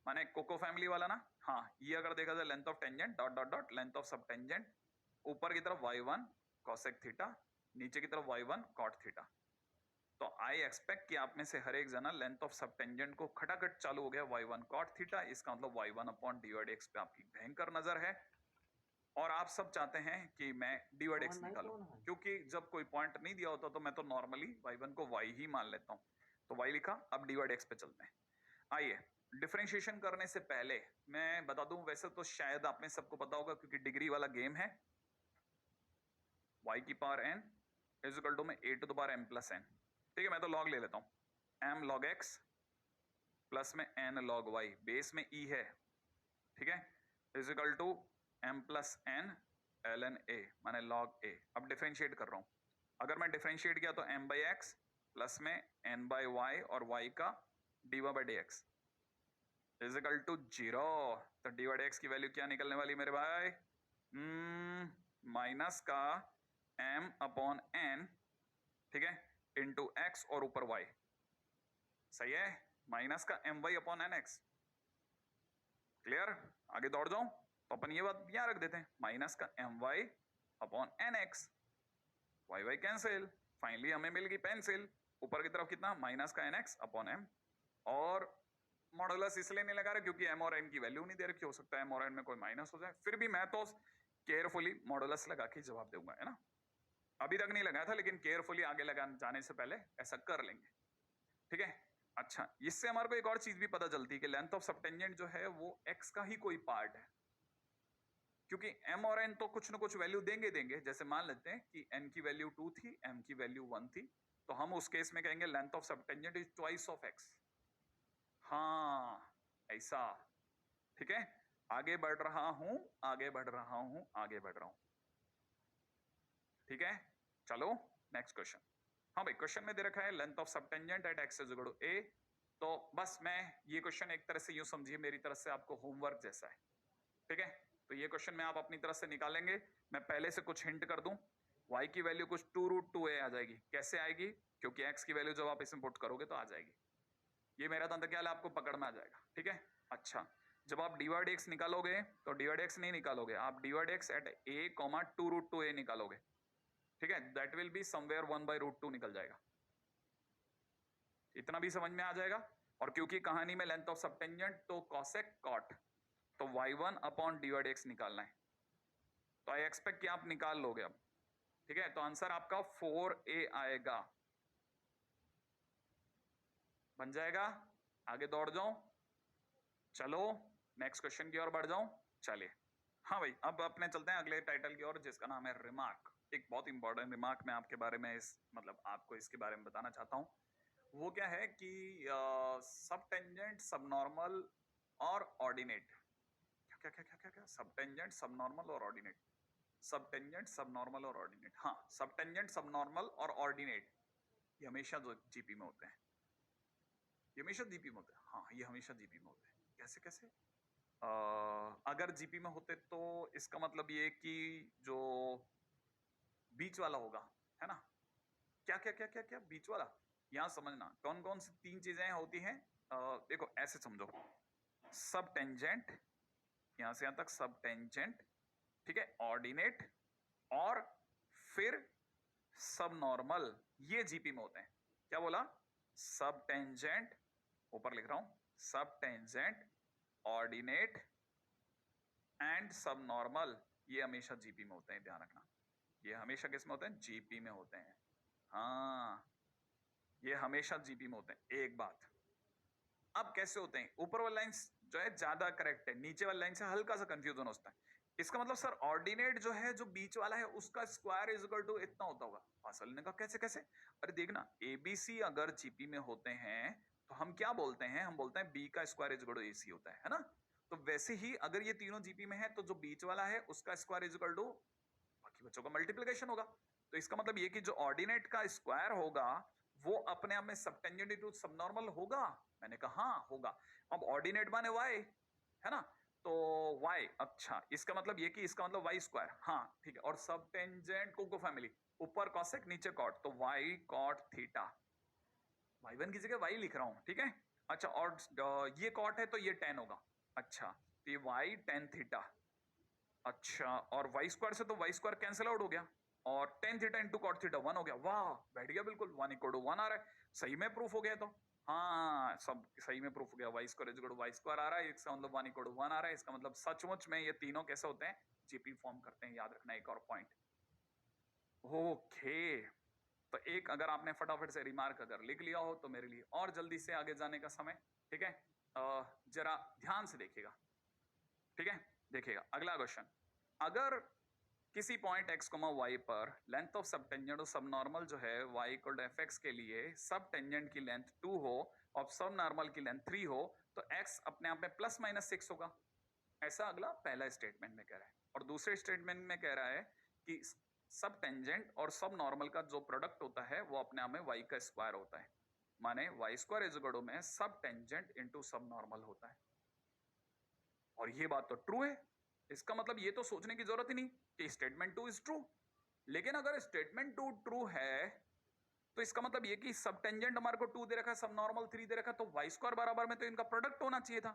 माने कोको फैमिली वाला ना। हाँ, ये अगर देखा जाए length of tangent dot dot dot length of सब टेंजेंट, ऊपर की तरफ y1 कोसेक थीटा, नीचे की तरफ y1 कॉट थीटा। तो आई एक्सपेक्ट कि आप में से हर एक जना लेंथ ऑफ सब टेंजेंट को खटाखट चालू हो गया y1 कॉट थीटा, इसका मतलब y1 अपॉन डिवाइड x पे आपकी भयंकर नजर है, और आप सब चाहते हैं कि मैं डिवाइड x निकालूं, क्योंकि जब कोई पॉइंट नहीं दिया होता तो मैं तो नॉर्मली y1 को y ही मान लेता हूं। तो y लिखा, अब डिवाइड x पे चलते हैं। आइए, डिफरेंशिएशन करने से पहले मैं बता दूं, वैसे तो शायद आप में सबको पता होगा क्योंकि डिग्री वाला गेम है, y की power n is equal to में a to the power m plus n। ठीक है, मैं तो लॉग ले लेता हूं, m log x प्लस में n log y, बेस में e है। ठीक है, is equal to m plus n ln a माने log a। अब डिफरेंशिएट कर रहा हूं, अगर मैं डिफरेंशिएट किया तो m बाई एक्स प्लस में n बाई y और y का dy by dx is equal to 0। तो dy बाई dx की वैल्यू क्या निकलने वाली मेरे भाई, माइनस का m अपॉन n, ठीक है, इंटू x और ऊपर y। सही है, माइनस का m y upon n x. Clear, आगे दौड़ जाऊं तो अपन ये बात यहां रख देते हैं, माइनस का m y upon n x, y y cancel, finally हमें मिल गई पेंसिल। ऊपर की तरफ कितना, माइनस का एन एक्स अपॉन एम, और मॉडुलस इसलिए नहीं लगा रहा क्योंकि एम और एन की वैल्यू नहीं दे रखी, हो सकता है एम और एन में कोई माइनस हो जाए, फिर भी मैं तो केयरफुली मॉडुलस लगा के जवाब दूंगा, है ना। अभी तक नहीं लगाया था, लेकिन केयरफुली आगे लगा जाने से पहले ऐसा कर लेंगे। ठीक है, अच्छा, इससे हमारे को एक और चीज भी पता चलती है कि लेंथ ऑफ सबटेंजेंट जो है वो x का ही कोई पार्ट है, क्योंकि m और n तो कुछ ना कुछ वैल्यू देंगे। जैसे मान लेते हैं कि n की वैल्यू 2 थी, m की वैल्यू 1 थी, तो हम उस केस में कहेंगे length of subtangent is twice of x। हाँ, ऐसा। ठीक है, आगे बढ़ रहा हूं, आगे बढ़ रहा हूं, आगे बढ़ रहा हूं। ठीक है, चलो नेक्स्ट क्वेश्चन। हाँ भाई, क्वेश्चन में दे रखा है length of subtangent at x is equal to a. तो बस मैं ये क्वेश्चन एक तरह से यूं समझिए, मेरी तरफ से आपको होमवर्क जैसा है। ठीक है, तो ये क्वेश्चन में आप अपनी तरफ से निकालेंगे। मैं पहले से कुछ हिंट कर दूं, y की वैल्यू कुछ 2√2a आ जाएगी। कैसे आएगी? क्योंकि x की वैल्यू जब आप इसमें पुट करोगे तो आ जाएगी। ये मेरा तंत्र आपको पकड़ में आ जाएगा। ठीक है, अच्छा, जब आप डिवाइड x निकालोगे तो डिवाइड x नहीं निकालोगे, आप divide x eight a, 2√2a निकालोगे। ठीक है, दैट विल बी समवेयर 1/√2 निकल जाएगा। इतना भी समझ में आ जाएगा। और क्योंकि कहानी में लेंथ ऑफ सबटेंजेंट तो कॉसेक कॉट, तो y1 अपॉन डिवाइड x निकालना है। तो आई एक्सपेक्ट कि आप निकाल लोगे अब। ठीक है, तो आंसर आपका 4a आएगा। बन जाएगा। आगे दौड़ जाऊं, चलो नेक्स्ट क्वेश्चन की ओर बढ़ जाऊं। चलिए, हाँ भाई, अब अपने चलते हैं अगले टाइटल की ओर, जिसका नाम है रिमार्क। एक बहुत इंपॉर्टेंट रिमार्क मैं आपके बारे में मतलब आपको इसके बारे में बताना चाहता हूं। वो क्या है कि सब टेंजेंट, सब नॉर्मल और ऑर्डिनेट। क्या क्या क्या क्या क्या सब टेंजेंट, सब नॉर्मल और ऑर्डिनेट। सब टेंजेंट, सब नॉर्मल और ऑर्डिनेट। हाँ, सब टेंजेंट, सब नॉर्मल और ऑर्डिनेट ये हमेशा जो जीपी में होते हैं, ये हमेशा जीपी में होते हैं। हाँ, ये हमेशा जीपी में होते हैं। कैसे कैसे? अगर जीपी में होते तो इसका मतलब ये कि जो बीच वाला होगा, है ना? क्या क्या क्या क्या क्या बीच वाला? यहां समझना कौन कौन सी तीन चीजें होती हैं। देखो ऐसे समझो, सब टेंजेंट, यहां से यहां तक सब टेंजेंट, ठीक है, ऑर्डिनेट और फिर सब नॉर्मल, ये जीपी में होते हैं। क्या बोला? सब टेंजेंट, ऊपर लिख रहा हूं, सब टेंजेंट, ऑर्डिनेट एंड सब नॉर्मल, ये हमेशा जीपी में होते हैं। ध्यान रखना, ये हमेशा किस में होते हैं? जीपी में होते हैं। हाँ, ये हमेशा जीपी में होते हैं। एक बात, अब कैसे होते हैं? ऊपर वाला लाइन जो है ज्यादा करेक्ट है, नीचे वाला लाइन से हल्का सा कंफ्यूजन होता है। इसका मतलब सर ऑर्डिनेट जो है, जो बीच वाला है, उसका स्क्वायर इज इक्वल टू इतना होता होगा। असल ने कहा कैसे कैसे? अरे देखना, एबीसी अगर जीपी में होते हैं तो हम क्या बोलते हैं? हम बोलते हैं बी का square is equal to ac होता है ना? तो वैसे ही अगर ये तीनों जीपी में है तो जो बीच वाला है उसका स्क्वायर इज इक्वल टू बाकी बच्चों का मल्टीप्लिकेशन होगा। तो इसका मतलब ये कि जो ऑर्डिनेट का स्क्वायर होगा वो अपने आप में सबटेंजेंट इनटू सबनॉर्मल होगा। मैंने कहा हाँ होगा। अब ऑर्डिनेट माने वाई, है ना? तो y, अच्छा, इसका मतलब ये कि इसका मतलब y स्क्वायर। हाँ ठीक है, और सब टेंजेंट को फैमिली, ऊपर कॉसेक नीचे कॉट, तो y कॉट थीटा। y1 की जगह y लिख रहा हूं, ठीक है। अच्छा, और ये कॉट है तो ये tan होगा। अच्छा, तो ये y tan थीटा। अच्छा, और y स्क्वायर से तो y स्क्वायर कैंसिल आउट हो गया, और tan theta into cot theta 1 हो गया। वाह, बैठ गया बिल्कुल, 1 इक्वल टू 1 आ रहा है। सही में प्रूफ हो गया। तो हाँ, सब सही में प्रूफ हो गया। y square equal to y square आ रहा है, इसका मतलब 1 इक्वल टू 1 आ रहा है। इसका मतलब सचमुच में ये तीनों कैसे होते हैं? जीपी फॉर्म करते हैं। याद रखना एक और पॉइंट। ओके, तो एक अगर आपने फटाफट से रिमार्क अगर लिख लिया हो तो मेरे लिए और जल्दी से आगे जाने का समय। ठीक है, जरा ध्यान से देखिएगा। ठीक है, देखिएगा अगला क्वेश्चन। अगर किसी पॉइंट x, y पर लेंथ ऑफ सब टेंजेंट और सब नॉर्मल जो है y equal to f x के लिए सब टेंजेंट की लेंथ 2 हो और सब नॉर्मल की लेंथ 3 हो, तो x अपने आप में प्लस माइनस 6 होगा। ऐसा अगला पहला स्टेटमेंट में कह रहा है। और दूसरे स्टेटमेंट में कह रहा है कि सब टेंजेंट और सब नॉर्मल का जो प्रोडक्ट होता है वो अपने आप में y का स्क्वायर होता है। माने y square is equal to में सब टेंजेंट इंटू सब नॉर्मल होता है। और ये बात तो ट्रू है। इसका मतलब ये तो सोचने की जरूरत ही नहीं कि स्टेटमेंट 2 इज ट्रू। लेकिन अगर स्टेटमेंट 2 ट्रू है तो इसका मतलब ये कि सब टेंजेंट हमारे को 2 दे रखा है, सब नॉर्मल 3 दे रखा है, तो y स्क्वायर बराबर में तो इनका प्रोडक्ट होना चाहिए था,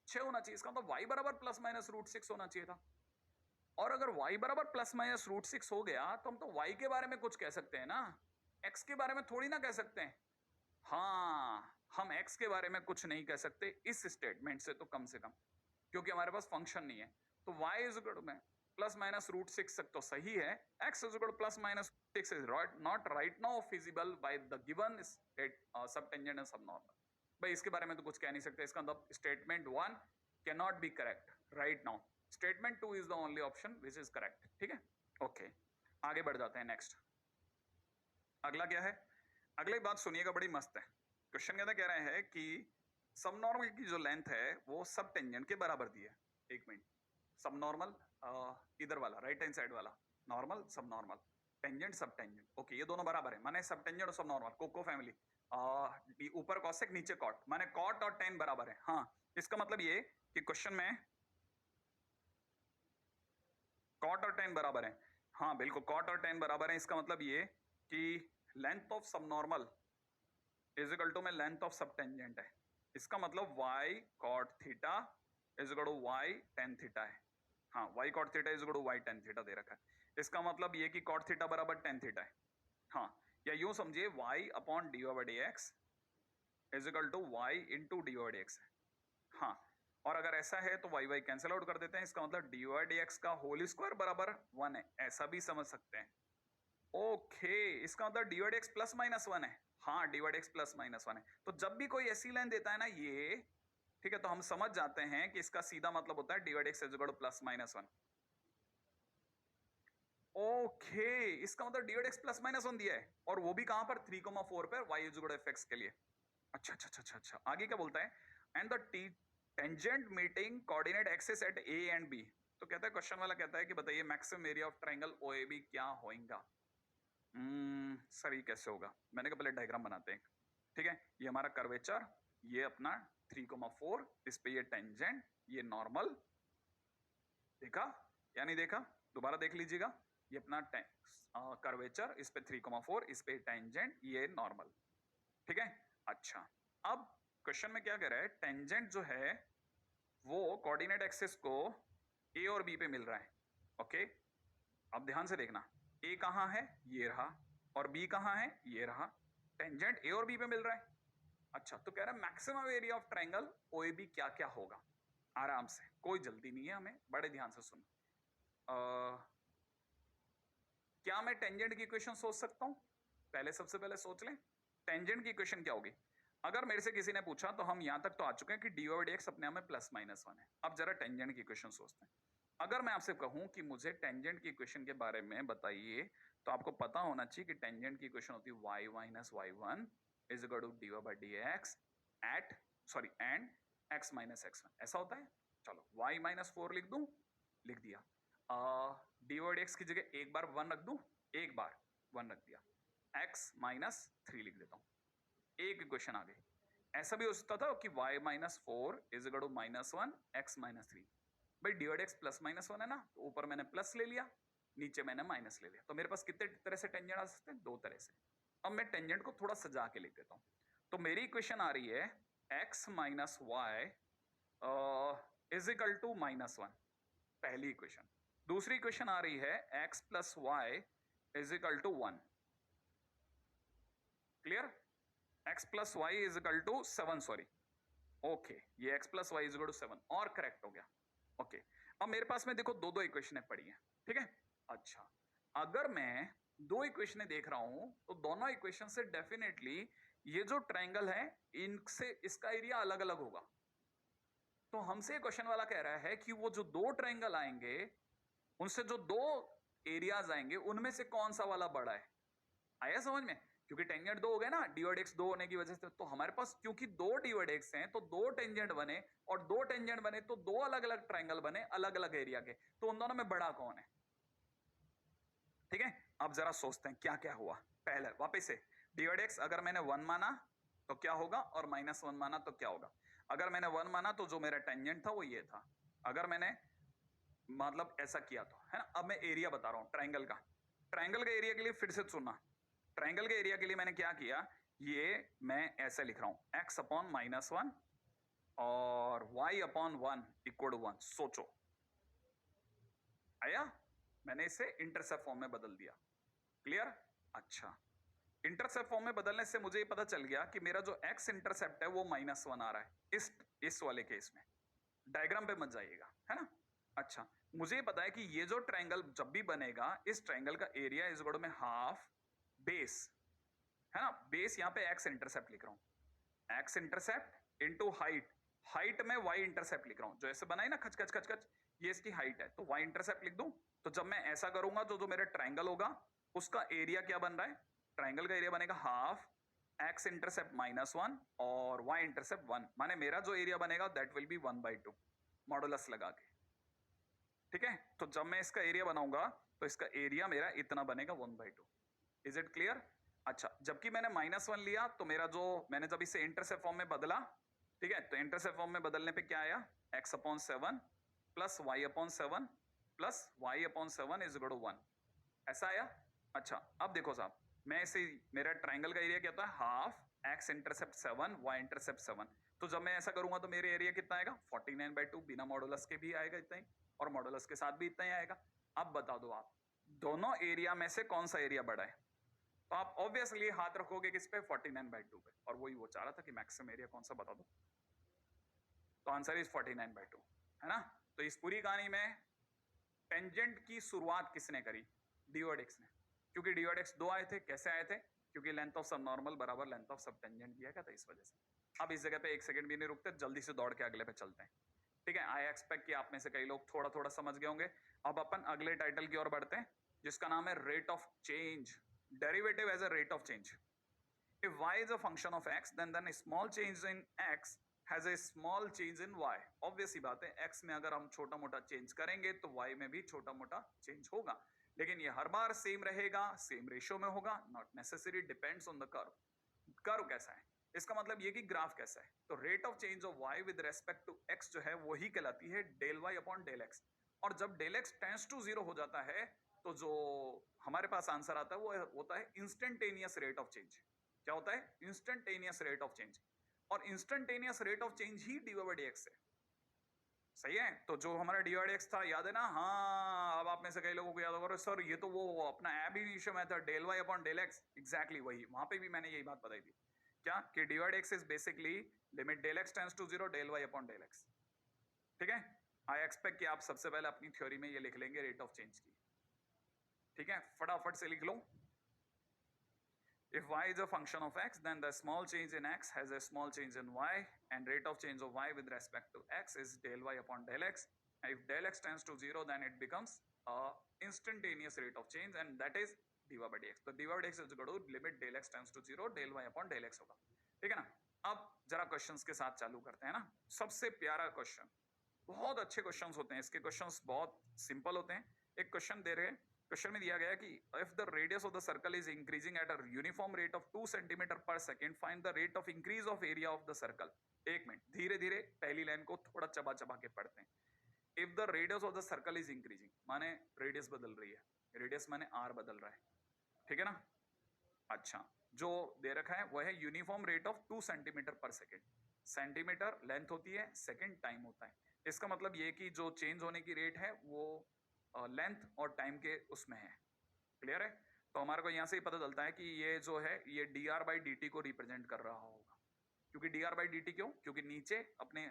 6 होना चाहिए। इसका मतलब y बराबर प्लस माइनस √6 होना चाहिए था। और अगर y बराबर प्लस माइनस √6 हो गया तो हम तो y के बारे में कुछ कह सकते हैं ना, x के बारे में थोड़ी ना कह सकते हैं। हाँ, हम x के बारे में कुछ नहीं कह सकते इस स्टेटमेंट से, तो कम से कम, क्योंकि हमारे पास फंक्शन नहीं है। तो y इज इक्वल टू में प्लस माइनस √6 तक तो सही है, x is equal two plus minus 6 is not right now feasible by the given सब टेंजेंट एंड सब नॉर्मल। भाई इसके बारे में तो कुछ कह नहीं सकते। इसका मतलब statement 1 can not be correct right now. Statement 2 is the only option which is correct. ठीक है, ओके, आगे बढ़ जाते हैं। नेक्स्ट अगला क्या है? अगली बात सुनिएगा, बड़ी मस्त है। क्वेश्चन कहता कह रहे हैं कि सब नॉर्मल की जो लेंथ है वो सब टेंजेंट के बराबर दी है। एक मिनट, सब नॉर्मल इधर वाला राइट हैंड साइड वाला नॉर्मल सब नॉर्मल, टेंजेंट सब टेंजेंट, ओके ये दोनों बराबर है, माने सब टेंजेंट और सब नॉर्मल, कोको फैमिली, ऊपर कॉसेक नीचे कॉट, माने कॉट और टेन बराबर है। हाँ, इसका मतलब ये कि क्वेश्चन में कॉट और टेन बराबर है। हाँ बिल्कुल, कॉट और टेन बराबर है, इसका मतलब ये कि लेंथ ऑफ सब नॉर्मल इज इक्वल टू में लेंथ ऑफ सब टेंजेंट है। इसका मतलब y cot theta is equal to y tan theta है। हाँ, y cot theta is equal to y tan theta दे रखा है। इसका मतलब ये कि cot थीटा बराबर tan थीटा है। हाँ, या यूं समझिए y upon d over d x is equal to y into d over d x है। हाँ, और अगर ऐसा है तो y y कैंसिल आउट कर देते हैं, इसका मतलब डी ओवर डी एक्स का होल स्क्वायर बराबर 1 है, ऐसा भी समझ सकते हैं। ओके, इसका मतलब D over d x plus minus 1 है। हाँ, D over d x plus minus 1 है। तो जब भी कोई ऐसी लाइन देता है ना ये, ठीक है, तो हम समझ जाते हैं कि इसका सीधा मतलब होता है D over d x is equal two plus minus 1। Okay, इसका मतलब D over d x plus minus 1 दिया है, और वो भी कहां पर 3,4 पर y is equal to fx के लिए। अच्छा अच्छा अच्छा अच्छा अच्छा, आगे क्या बोलता है, and the tangent meeting coordinate axis at A and B. तो कहता है, क्वेश्चन वाला कहता है कि बताइए maximum area of triangle OAB क्या होगा। सर ये कैसे होगा, मैंने कहा पहले डायग्राम बनाते हैं। ठीक है, ये हमारा कर्वेचर, ये अपना 3,4, इस पे ये टेंजेंट, ये नॉर्मल, देखा या नहीं देखा, दोबारा देख लीजिएगा, ये अपना कर्वेचर, इस पे 3,4, इस पे टेंजेंट, ये नॉर्मल। ठीक है, अच्छा अब क्वेश्चन में क्या कह रहा है, टेंजेंट जो है वो कोऑर्डिनेट एक्सिस को ए और बी पे मिल रहा है। ओके, अब ध्यान से देखना, ए कहां है, ये रहा, और बी कहां है, ये रहा, टेंजेंट ए और बी पे मिल रहा है। अच्छा, तो कह रहा है maximum area of triangle OAB क्या क्या होगा। आराम से, कोई जल्दी नहीं है हमें, बड़े ध्यान से सुनो। क्या मैं टेंजेंट की इक्वेशन सोच सकता हूं, पहले सबसे पहले सोच लें टेंजेंट की इक्वेशन क्या होगी। अगर मेरे से किसी ने पूछा, तो हम यहां तक तो आ चुके हैं कि डी ओवर डी एक्स अपने आप में प्लस माइनस 1 है। अब जरा टेंजेंट की इक्वेशन सोचते हैं। अगर मैं आपसे कहूं कि मुझे टेंजेंट की इक्वेशन के बारे में बताइए, तो आपको पता होना चाहिए कि टेंजेंट की इक्वेशन होती है y minus y one is equal to d over by d x at sorry and x minus x one, ऐसा होता है। चलो y माइनस 4 लिख दूं, लिख दिया, डी ओवर डी एक्स की जगह एक बार 1 रख दूं, एक बार 1 रख दिया, x माइनस 3 लिख देता हूं, एक इक्वेशन आ गई। ऐसा भी हो सकता था कि y माइनस 4 is equal to minus 1 x minus 3। भाई d over d x plus minus 1 है ना, तो ऊपर मैंने प्लस ले लिया, नीचे मैंने माइनस ले लिया, तो मेरे पास कितने तरह से टेंजेंट आ सकते हैं, दो तरह से। अब मैं टेंजेंट को थोड़ा सजा के लिख देता हूं, तो मेरी इक्वेशन आ रही है x minus y is equal to minus 1, पहली इक्वेशन। दूसरी इक्वेशन आ रही है x plus y is equal to 1। Clear, x plus y is equal to 7, sorry, okay, ये x plus y is equal to 7 और करेक्ट हो गया। Okay, अब मेरे पास में देखो दो दो इक्वेशनें पड़ी हैं। ठीक है, अच्छा, अगर मैं दो इक्वेशनें देख रहा हूं, तो दोनों इक्वेशन से डेफिनेटली ये जो ट्रायंगल है, इनसे इसका एरिया अलग अलग होगा। तो हमसे क्वेश्चन वाला कह रहा है कि वो जो दो ट्रायंगल आएंगे, उनसे जो दो एरियाज आएंगे, उनमें से कौन सा वाला बड़ा है। आया समझ में, क्योंकि टेंजेंट दो हो गए ना, डी ओवर डी एक्स दो होने की वजह से, तो हमारे पास क्योंकि दो डी ओवर डी एक्स हैं, तो दो टेंजेंट बने, और दो टेंजेंट बने तो दो अलग अलग ट्रायंगल बने अलग अलग एरिया के, तो उन दोनों में बड़ा कौन है। ठीक है, अब जरा सोचते हैं क्या क्या हुआ। पहले वापस से, डी ओवर डी एक्स अगर मैंने 1 माना तो क्या होगा, और माइनस 1 माना तो क्या होगा। अगर मैंने 1 माना तो जो मेरा टेंजेंट था वो ये था, अगर मैंने मतलब ऐसा किया तो, है ना। अब मैं एरिया बता रहा हूं ट्रायंगल का, ट्रायंगल के एरिया के लिए फिर से सुनना, ट्रायंगल के एरिया के लिए मैंने क्या किया, ये मैं ऐसे लिख रहा हूं, x अपॉन माइनस 1 और y अपॉन 1 इक्वल टू 1। सोचो, आया, मैंने इसे इंटरसेप्ट फॉर्म में बदल दिया। क्लियर, अच्छा, इंटरसेप्ट फॉर्म में बदलने से मुझे ये पता चल गया कि मेरा जो x इंटरसेप्ट है वो माइनस 1 आ रहा है इस वाले केस में। डायग्राम पे मत जाइएगा, है ना। अच्छा, मुझे पता है कि ये जो ट्रायंगल जब भी बनेगा, इस ट्रायंगल का एरिया इज इक्वल टू में हाफ बेस, है ना, बेस यहाँ पे x इंटरसेप्ट लिख रहा हूं, x intercept into height, height में y इंटरसेप्ट लिख रहा हूं, जो ऐसे बनाई ना खच खच खच खच, ये इसकी हाइट है, तो y इंटरसेप्ट लिख दूं। तो जब मैं ऐसा करूंगा, जो जो मेरा ट्रायंगल होगा उसका एरिया क्या बन रहा है, ट्रायंगल का एरिया बनेगा हाफ x इंटरसेप्ट माइनस 1 और y इंटरसेप्ट 1, माने मेरा जो एरिया बनेगा दैट विल बी 1/2, मॉडुलस लगा के। ठीक है, तो जब मैं इसका एरिया बनाऊंगा तो इसका एरिया मेरा इतना बनेगा 1/2। Is it clear? अच्छा, जबकि मैंने -1 लिया तो मेरा जो मैंने जब इसे इंटरसेप्ट फॉर्म में बदला, ठीक है, तो इंटरसेप्ट फॉर्म में बदलने पे क्या आया, x/7 plus y/7 plus y/7 is equal to 1, ऐसा आया। अच्छा, अब देखो साहब, मैं इसे, मेरा ट्राइंगल का एरिया क्या होता है, half x intercept 7 y intercept 7, तो जब मैं ऐसा करूंगा तो मेरे एरिया कितना आएगा, 49/2, बिना मॉडुलस के भी आएगा इतना ही, और मॉडुलस के साथ भी इतना ही आएगा। अब बता दो आप, दोनों एरिया में से कौन सा एरिया बड़ा है? तो आप ऑब्वियसली हाथ रखोगे किस पे, 49/2 पे, और वही वो चाह रहा था कि मैक्सिमम एरिया कौन सा बता दो, तो आंसर इज 49/2, है ना। तो इस पूरी कहानी में टेंजेंट की शुरुआत किसने करी, डीओडेक्स ने, क्योंकि डीओडेक्स दो आए थे, कैसे आए थे, क्योंकि लेंथ ऑफ सब नॉर्मल बराबर लेंथ ऑफ सब टेंजेंट दिया गया था, इस वजह से। अब इस जगह पे एक सेकंड भी नहीं रुकते, जल्दी से दौड़ के अगले पे चलते हैं, ठीक है। आई एक्सपेक्ट कि आप में से कई लोग थोड़ा थोड़ा समझ गए होंगे। अब अपन अगले टाइटल की ओर बढ़ते हैं, जिसका नाम है rate of change, derivative as a rate of change. If y is a function of x, then a small change in x has a small change in y. Obvious ही बात है, x में अगर हम छोटा मोटा चेंज करेंगे तो y में भी छोटा मोटा चेंज होगा, लेकिन ये हर बार सेम रहेगा, सेम रेशियो में होगा, not necessary, depends on the curve. Curve कैसा है, इसका मतलब ये कि ग्राफ कैसा है। तो rate of change of y with respect to x जो है वही कहलाती है del y upon del x, और जब डेल x टेंड्स टू 0 हो जाता है तो जो हमारे पास आंसर आता है वो होता है इंस्टेंटेनियस रेट ऑफ चेंज। क्या होता है, इंस्टेंटेनियस रेट ऑफ चेंज, और instantaneous rate of change he dy/dx है, सही है। तो जो हमारा dy/dx था, याद है ना, हाँ, अब आप में से कई लोगों को याद होगा, सर ये तो वो अपना ab initio method del y upon del x, exactly वही, वहां पे भी मैंने यही बात बताई थी, क्या कि dy/dx is basically limit del x tends to 0 del y upon del x, ठीक है। आई एक्सपेक्ट कि आप सबसे पहले अपनी थ्योरी में ये लिख लेंगे रेट ऑफ चेंज की, ठीक है, फटाफट से लिख लो। If y is a function of x, then the small change in x has a small change in y, and rate of change of y with respect to x is del y upon del x. If del x tends to 0, then it becomes a instantaneous rate of change, and that is dy/dx. तो dy/dx is equal to limit del x tends to 0 del y upon del x होगा, ठीक है ना। अब जरा questions के साथ चालू करते हैं ना। सबसे प्यारा क्वेश्चन, बहुत अच्छे क्वेश्चंस होते हैं इसके, क्वेश्चंस बहुत सिंपल होते हैं। एक क्वेश्चन दे रहे हैं, क्वेश्चन में दिया गया कि if the radius of the circle is increasing at a uniform rate of 2 centimetre per second, find the rate of increase of area of the circle. एक मिनट, धीरे धीरे पहली लाइन को थोड़ा चबा चबा के पढ़ते हैं। If the radius of the circle is increasing, माने रेडियस बदल रही है, रेडियस माने आर बदल रहा है, ठीक है ना। अच्छा, जो दे रखा है वो है uniform rate of 2 centimetre per second, centimetre length होती है, सेकेंड टाइम होता है। इसका मतलब ये कि जो चेंज होने की रेट है वो लेंथ और टाइम के उसमें है, क्लियर है। तो हमारे को यहाँ से ही पता चलता है कि ये जो है ये dr/dt को रिप्रेजेंट कर रहा होगा, क्योंकि dr/dt क्यों, क्योंकि नीचे अपने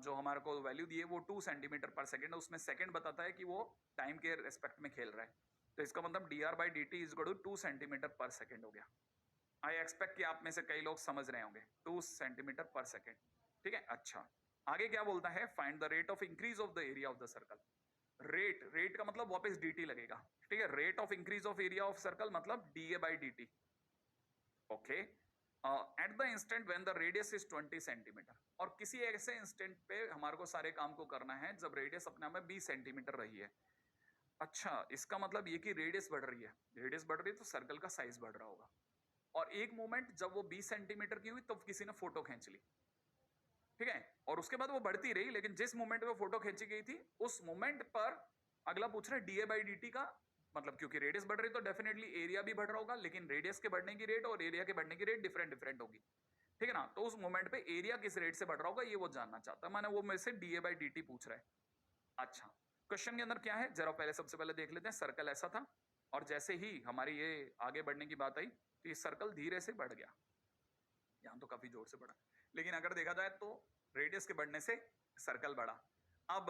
जो हमारे को वैल्यू दी है वो 2 सेंटीमीटर पर सेकेंड है, उसमें सेकेंड बताता है कि वो टाइम के रेस्पेक्ट में खेल रहा है, तो इसका मतलब dr/dt is equal to 2 centimetre per second हो गया। आई एक्सपेक्ट कि आप में से कई लोग समझ रहे होंगे, 2 सेंटीमीटर पर सेकेंड, ठीक है। अच्छा, आगे क्या बोलता है, find the rate of increase of the area of the circle. Rate का मतलब वापस dt लगेगा, ठीक है। Rate of increase of area of circle मतलब dA/dt, okay. At the instant when the radius is 20 centimetre, और किसी ऐसे इंस्टेंट पे हमारे को सारे काम को करना है जब रेडियस अपने आप में 20 सेंटीमीटर रही है। अच्छा, इसका मतलब ये कि रेडियस बढ़ रही है, रेडियस बढ़ रही है तो सर्कल का साइज बढ़ रहा होगा, और एक मोमेंट जब वो 20 सेंटीमीटर की हुई तो किसी ने फोटो खींच ली, ठीक है, और उसके बाद वो बढ़ती रही, लेकिन जिस मोमेंट में फोटो खींची गई थी उस मोमेंट पर अगला पूछ रहा है dA/dt का मतलब, क्योंकि रेडियस बढ़ रही तो डेफिनेटली एरिया भी बढ़ रहा होगा, लेकिन रेडियस के बढ़ने की रेट और एरिया के बढ़ने की रेट डिफरेंट डिफरेंट होगी, ठीक है ना। तो उस मोमेंट पे एरिया किस रेट से बढ़ रहा होगा ये वो जानना चाहता है, माने वो मेरे से dA/dt पूछ रहा है। अच्छा, क्वेश्चन के अंदर क्या है जरा पहले सबसे पहले देख लेते हैं। सर्कल ऐसा था, और जैसे ही हमारी ये आगे बढ़ने की बात आई तो ये सर्कल धीरे से बढ़ गया, यहाँ तो काफी जोर से बढ़ा, लेकिन अगर देखा जाए तो रेडियस के बढ़ने से सर्कल बढ़ा। अब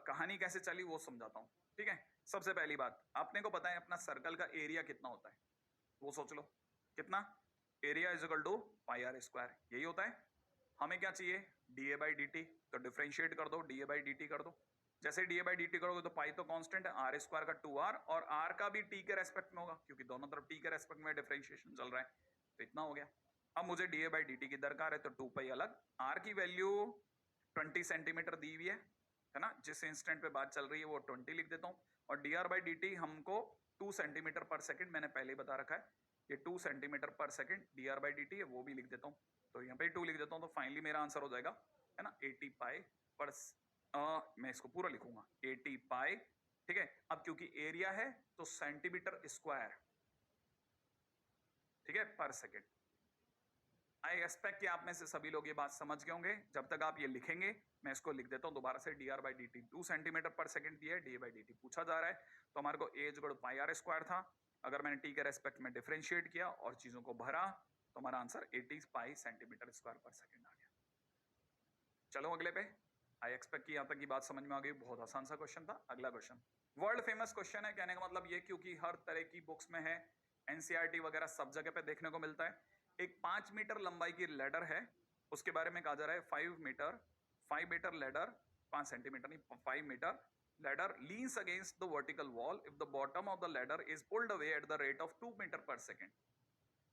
कहानी कैसे चली वो समझाता हूँ, ठीक है। सबसे पहली बात, आपने को पता है अपना सर्कल का एरिया कितना होता है, वो सोच लो कितना, area is equal to πr², यही होता है। हमें क्या चाहिए, dA/dt, तो डिफरेंशिएट कर दो, dA/dt कर दो। जैसे dA/dt करोगे तो पाई तो कांस्टेंट है, r² का 2r, और r का भी t के रेस्पेक्ट में होगा क्योंकि दोनों तरफ t के रेस्पेक्ट में डिफरेंशिएशन चल रहा है, तो इतना हो गया। अब मुझे dA/dt की दरकार है, तो 2 पाई अलग, r की वैल्यू 20 सेंटीमीटर दी हुई है, है ना, जिस इंस्टेंट पे बात चल रही है वो 20 लिख देता हूँ, और dr बाई dt हमको 2 सेंटीमीटर पर सेकंड मैंने पहले ही बता रखा है, ये 2 centimetre per second dr by dt है, वो भी लिख देता हूँ, तो यहाँ पे 2 लिख देता हूँ, तो फाइनली मेरा आंसर हो जाएगा, है ना, 80 पाई पर मैं इसको पूरा लिखूंगा 80 पाई, ठीक है। अब क्योंकि एरिया है तो सेंटीमीटर स्क्वायर, ठीक है, पर सेकेंड। आई एक्सपेक्ट कि आप में से सभी लोग ये बात समझ गए होंगे। जब तक आप ये लिखेंगे मैं इसको लिख देता हूं दोबारा से, dr by dt 2 centimetre per second दिया है, d बाई dt पूछा जा रहा है, तो हमारे को a equal pi r square था। अगर मैंने t के रेस्पेक्ट में डिफरेंशिएट किया और चीजों को भरा तो हमारा आंसर 80 पाई सेंटीमीटर स्क्वायर पर सेकंड आ गया। चलो अगले पे। आई एक्सपेक्ट कि यहाँ तक की बात समझ में आ गई, बहुत आसान सा क्वेश्चन था। अगला क्वेश्चन वर्ल्ड फेमस क्वेश्चन है, कहने का मतलब ये क्योंकि हर तरह की बुक्स में है, एनसीईआरटी वगैरह सब जगह पे देखने को मिलता है। एक 5 मीटर लंबाई की लैडर है, उसके बारे में कहा जा रहा है 5 मीटर लैडर, 5 सेंटीमीटर नहीं 5 metre ladder leans against the vertical wall if the bottom of the ladder is pulled away at the rate of 2 metre per second.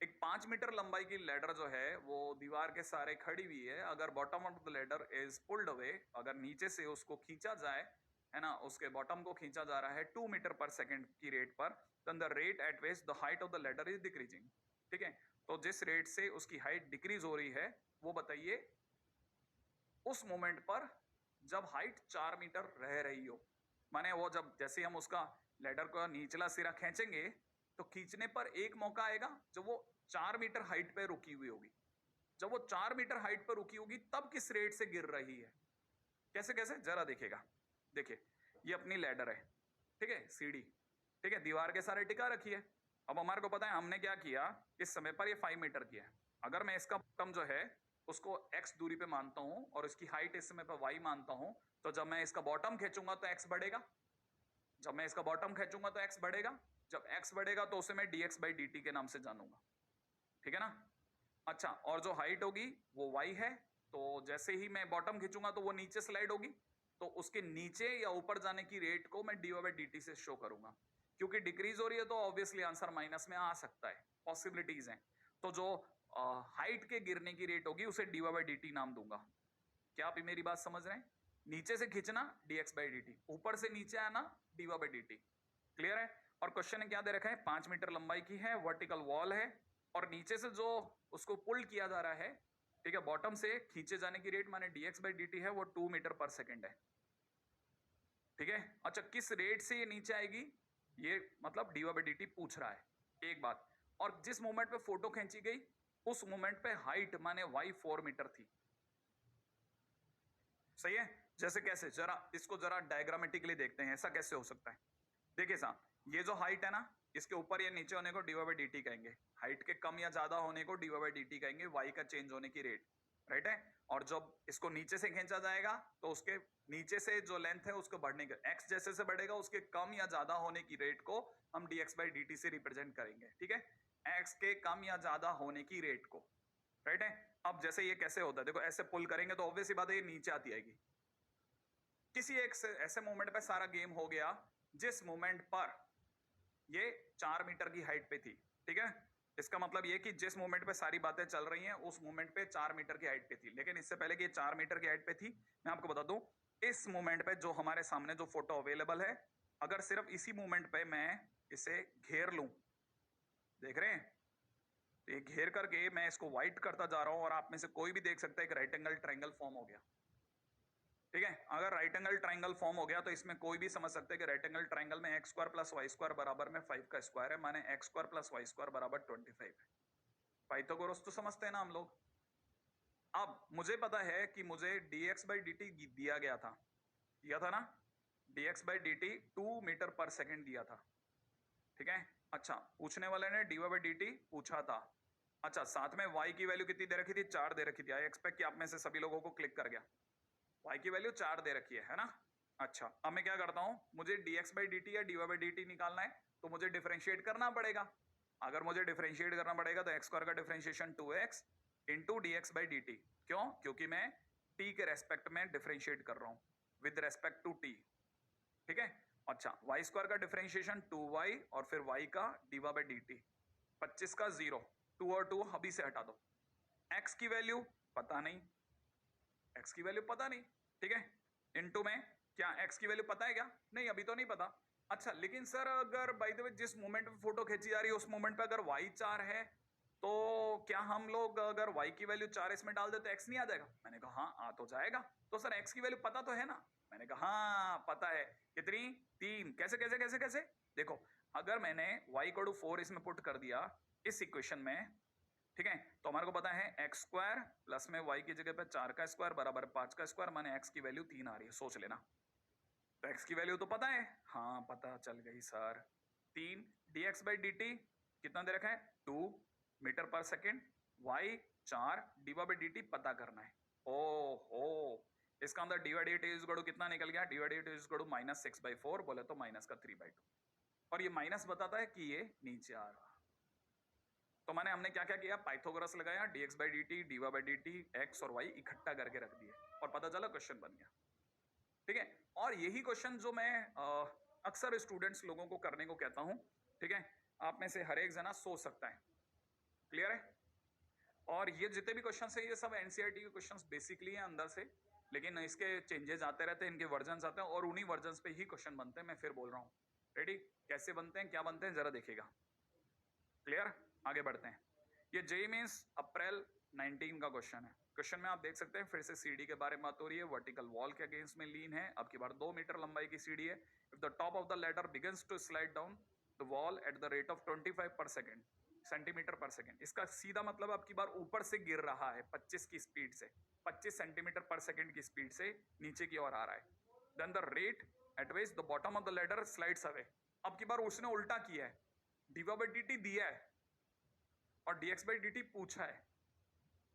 एक 5 मीटर लंबाई की लैडर जो है वो दीवार के सहारे खड़ी हुई है, अगर bottom of the ladder is pulled away, अगर नीचे से उसको खींचा जाए, है ना, उसके बॉटम को खींचा जा रहा है 2 मीटर पर सेकेंड की रेट पर, then the rate at which the height of the ladder is decreasing, ठीक है। तो जिस रेट से उसकी हाइट डिक्रीज हो रही है वो बताइए उस मोमेंट पर जब हाइट 4 मीटर रह रही हो, माने वो जब जैसे हम उसका लैडर का निचला सिरा खींचेंगे तो खींचने पर एक मौका आएगा जब वो 4 मीटर हाइट पे रुकी हुई होगी, जब वो 4 मीटर हाइट पर रुकी होगी तब किस रेट से गिर रही है, कैसे कैसे जरा देखिएगा। देखिए ये अपनी लैडर है, ठीक है, सीढ़ी, ठीक है, दीवार के सारे टिका रखी है। अब हमारे को पता है हमने क्या किया, इस समय पर ये 5 मीटर की है, अगर मैं इसका बॉटम जो है उसको x दूरी पे मानता हूं और इसकी हाइट इस समय पर y मानता हूं, तो जब मैं इसका बॉटम खींचूंगा तो x बढ़ेगा, जब मैं इसका बॉटम खींचूंगा तो x बढ़ेगा, जब x बढ़ेगा तो उसे मैं dx बाई dt के नाम से जानूंगा, ठीक है ना। अच्छा, और जो हाइट होगी वो y है, तो जैसे ही मैं बॉटम खींचूंगा तो वो नीचे स्लाइड होगी, तो उसके नीचे या ऊपर जाने की रेट को मैं dy बाई dt से शो करूंगा। क्योंकि डिक्रीज हो रही है तो ऑब्वियसली आंसर माइनस में आ सकता है, पॉसिबिलिटीज हैं। तो जो हाइट के गिरने की रेट होगी उसे dy बाई dt नाम दूंगा। क्या आप मेरी बात समझ रहे हैं? नीचे से खींचना dx बाई dt, ऊपर से नीचे आना dy बाई dt। क्लियर है? और क्वेश्चन क्या दे रखा है, 5 मीटर लंबाई की है, वर्टिकल वॉल है, और नीचे से जो उसको पुल किया जा रहा है, ठीक है, बॉटम से खींचे जाने की रेट माने dx बाई dt है, वो 2 मीटर पर सेकेंड है, ठीक है। अच्छा, किस रेट से ये नीचे आएगी, ये मतलब dy बाई dt पूछ रहा है, एक बात। और जिस मोमेंट पे फोटो खींची गई उस मोमेंट पे हाइट माने y 4 मीटर थी, सही है। जैसे कैसे, जरा इसको जरा डायग्रामेटिकली देखते हैं, ऐसा कैसे हो सकता है। देखिए साहब, ये जो हाइट है ना, इसके ऊपर या नीचे होने को dy बाई dt कहेंगे, हाइट के कम या ज्यादा होने को dy बाई dt कहेंगे, y का चेंज होने की रेट, राइट है। और जब इसको नीचे से खींचा जाएगा तो उसके नीचे से जो लेंथ है उसको बढ़ने के x जैसे से बढ़ेगा उसके कम या ज्यादा होने की रेट को हम dx बाई dt से रिप्रेजेंट करेंगे, ठीक है, x के कम या ज्यादा होने की रेट को, राइट है। अब जैसे ये कैसे होता है, देखो ऐसे पुल करेंगे तो ऑब्वियस सी बात है ये नीचे आती आएगी। किसी एक ऐसे मोमेंट पे सारा गेम हो गया जिस मोमेंट पर ये 4 मीटर की हाइट पे थी, ठीक है। इसका मतलब ये कि जिस मोमेंट पे सारी बातें चल रही हैं उस मोमेंट पे 4 मीटर की हाइट पे थी, लेकिन इससे पहले कि ये 4 मीटर की हाइट पे थी, मैं आपको बता दूं इस मोमेंट पे जो हमारे सामने जो फोटो अवेलेबल है, अगर सिर्फ इसी मोमेंट पे मैं इसे घेर लूं, देख रहे हैं, तो ये घेर करके मैं इसको व्हाइट करता जा रहा हूं और आप में से कोई भी देख सकता है कि राइट एंगल ट्रायंगल फॉर्म हो गया, ठीक है। अगर राइट एंगल ट्रायंगल फॉर्म हो गया तो इसमें कोई भी समझ सकते हैं कि राइट एंगल ट्रायंगल में x square plus y square बराबर में 5 का स्क्वायर है, माने x square plus y square बराबर 25 है। पाइथागोरस तो समझते हैं ना हम लोग। अब मुझे पता है कि मुझे dx बाई dt दिया था ना, dx by dt 2 metre per second दिया था, ठीक है। अच्छा, पूछने वाले ने dy बाई dt पूछा था। अच्छा, साथ में y की वैल्यू कितनी दे रखी थी, 4 दे रखी थी। आई एक्सपेक्ट कि आप में से सभी लोगों को क्लिक कर गया, y की वैल्यू 4 दे रखी है ना। अच्छा, अब मैं क्या करता हूं, मुझे dx बाई dt या dy बाई dt निकालना है तो मुझे डिफरेंशिएट करना पड़ेगा। अगर मुझे डिफरेंशिएट करना पड़ेगा तो एक्स स्क्वायर का differentiation 2x into dx by dt। क्यों? क्योंकि मैं t के रेस्पेक्ट में डिफरेंशिएट कर रहा हूं विद रेस्पेक्ट टू t, ठीक है। अच्छा, y स्क्वायर का डिफरेंशिएशन 2y और फिर y का dy बाई dt, 25 का 0, 2 और 2 अभी से हटा दो। x की वैल्यू पता नहीं, x की वैल्यू पता नहीं, ठीक है। इनटू में क्या x की वैल्यू पता है क्या? नहीं, अभी तो नहीं पता। अच्छा, लेकिन सर अगर बाय द वे जिस मोमेंट पे फोटो खींची जा रही है उस मोमेंट पे अगर y 4 है, तो क्या हम लोग अगर y की वैल्यू 4 इसमें डाल दे तो x नहीं आ जाएगा? मैंने कहा हाँ आ तो जाएगा। तो सर x की वैल्यू पता तो है ना? मैंने कहा हाँ पता है। कितनी? 3। कैसे कैसे कैसे कैसे? देखो, अगर मैंने y को 4 इसमें पुट कर दिया इस इक्वेशन में, ठीक है, तो हमारे को पता है एक्स स्क्वायर प्लस में y की जगह पे 4 का स्क्वायर बराबर 5 का स्क्वायर, माने x की वैल्यू 3 आ रही है। सोच लेना, तो x की वैल्यू तो पता है? हाँ पता चल गई सर। 3 dx बाई dt कितना दे रखा है? 2 metre per second. y 4 dy by dt पता करना है। ओहो, इसका अंदर dy by dt is equal to कितना निकल गया? dy by dt is equal to -6/4, बोले तो माइनस का 3/2, और ये माइनस बताता है कि ये नीचे आ रहा। तो मैंने हमने क्या क्या किया? पाइथागोरस लगाया, dx by dt dy by dt x और y इकट्ठा करके रख दिए और पता चला क्वेश्चन बन गया। ठीक है, और यही क्वेश्चन जो मैं अक्सर स्टूडेंट्स लोगों को करने को कहता हूं, ठीक है, आप में से हर एक जना सोच सकता है। क्लियर है? और ये जितने भी क्वेश्चंस है ये सब एनसीईआरटी के क्वेश्चंस बेसिकली है अंदर से, लेकिन इसके चेंजेस आते रहते हैं, इनके वर्जन्स आते हैं और उन्हीं वर्जन्स पे ही क्वेश्चन बनते हैं। मैं फिर बोल रहा हूँ, रेडी? कैसे बनते हैं, क्या बनते हैं, जरा देखिएगा। क्लियर? आगे बढ़ते हैं। ये जेईई मेंस अप्रैल 19 का क्वेश्चन है। क्वेश्चन में आप देख सकते हैं फिर से सीढ़ी के बारे में बात हो रही है। वर्टिकल वॉल के अगेंस्ट में लीन है, अब की बार 2 मीटर लंबाई की सीढ़ी है। If the top of the ladder begins to slide down the wall at the rate of 25 per second centimetre per second. इसका सीधा मतलब अब की बार ऊपर से गिर रहा है 25 की स्पीड से, 25 सेंटीमीटर पर सेकेंड की स्पीड से नीचे की ओर आ रहा है। Then the rate at which the bottom of the ladder slides away. अब की बार उसने उल्टा किया है, डीवा बाई dt दिया है और dx बाई dt पूछा है।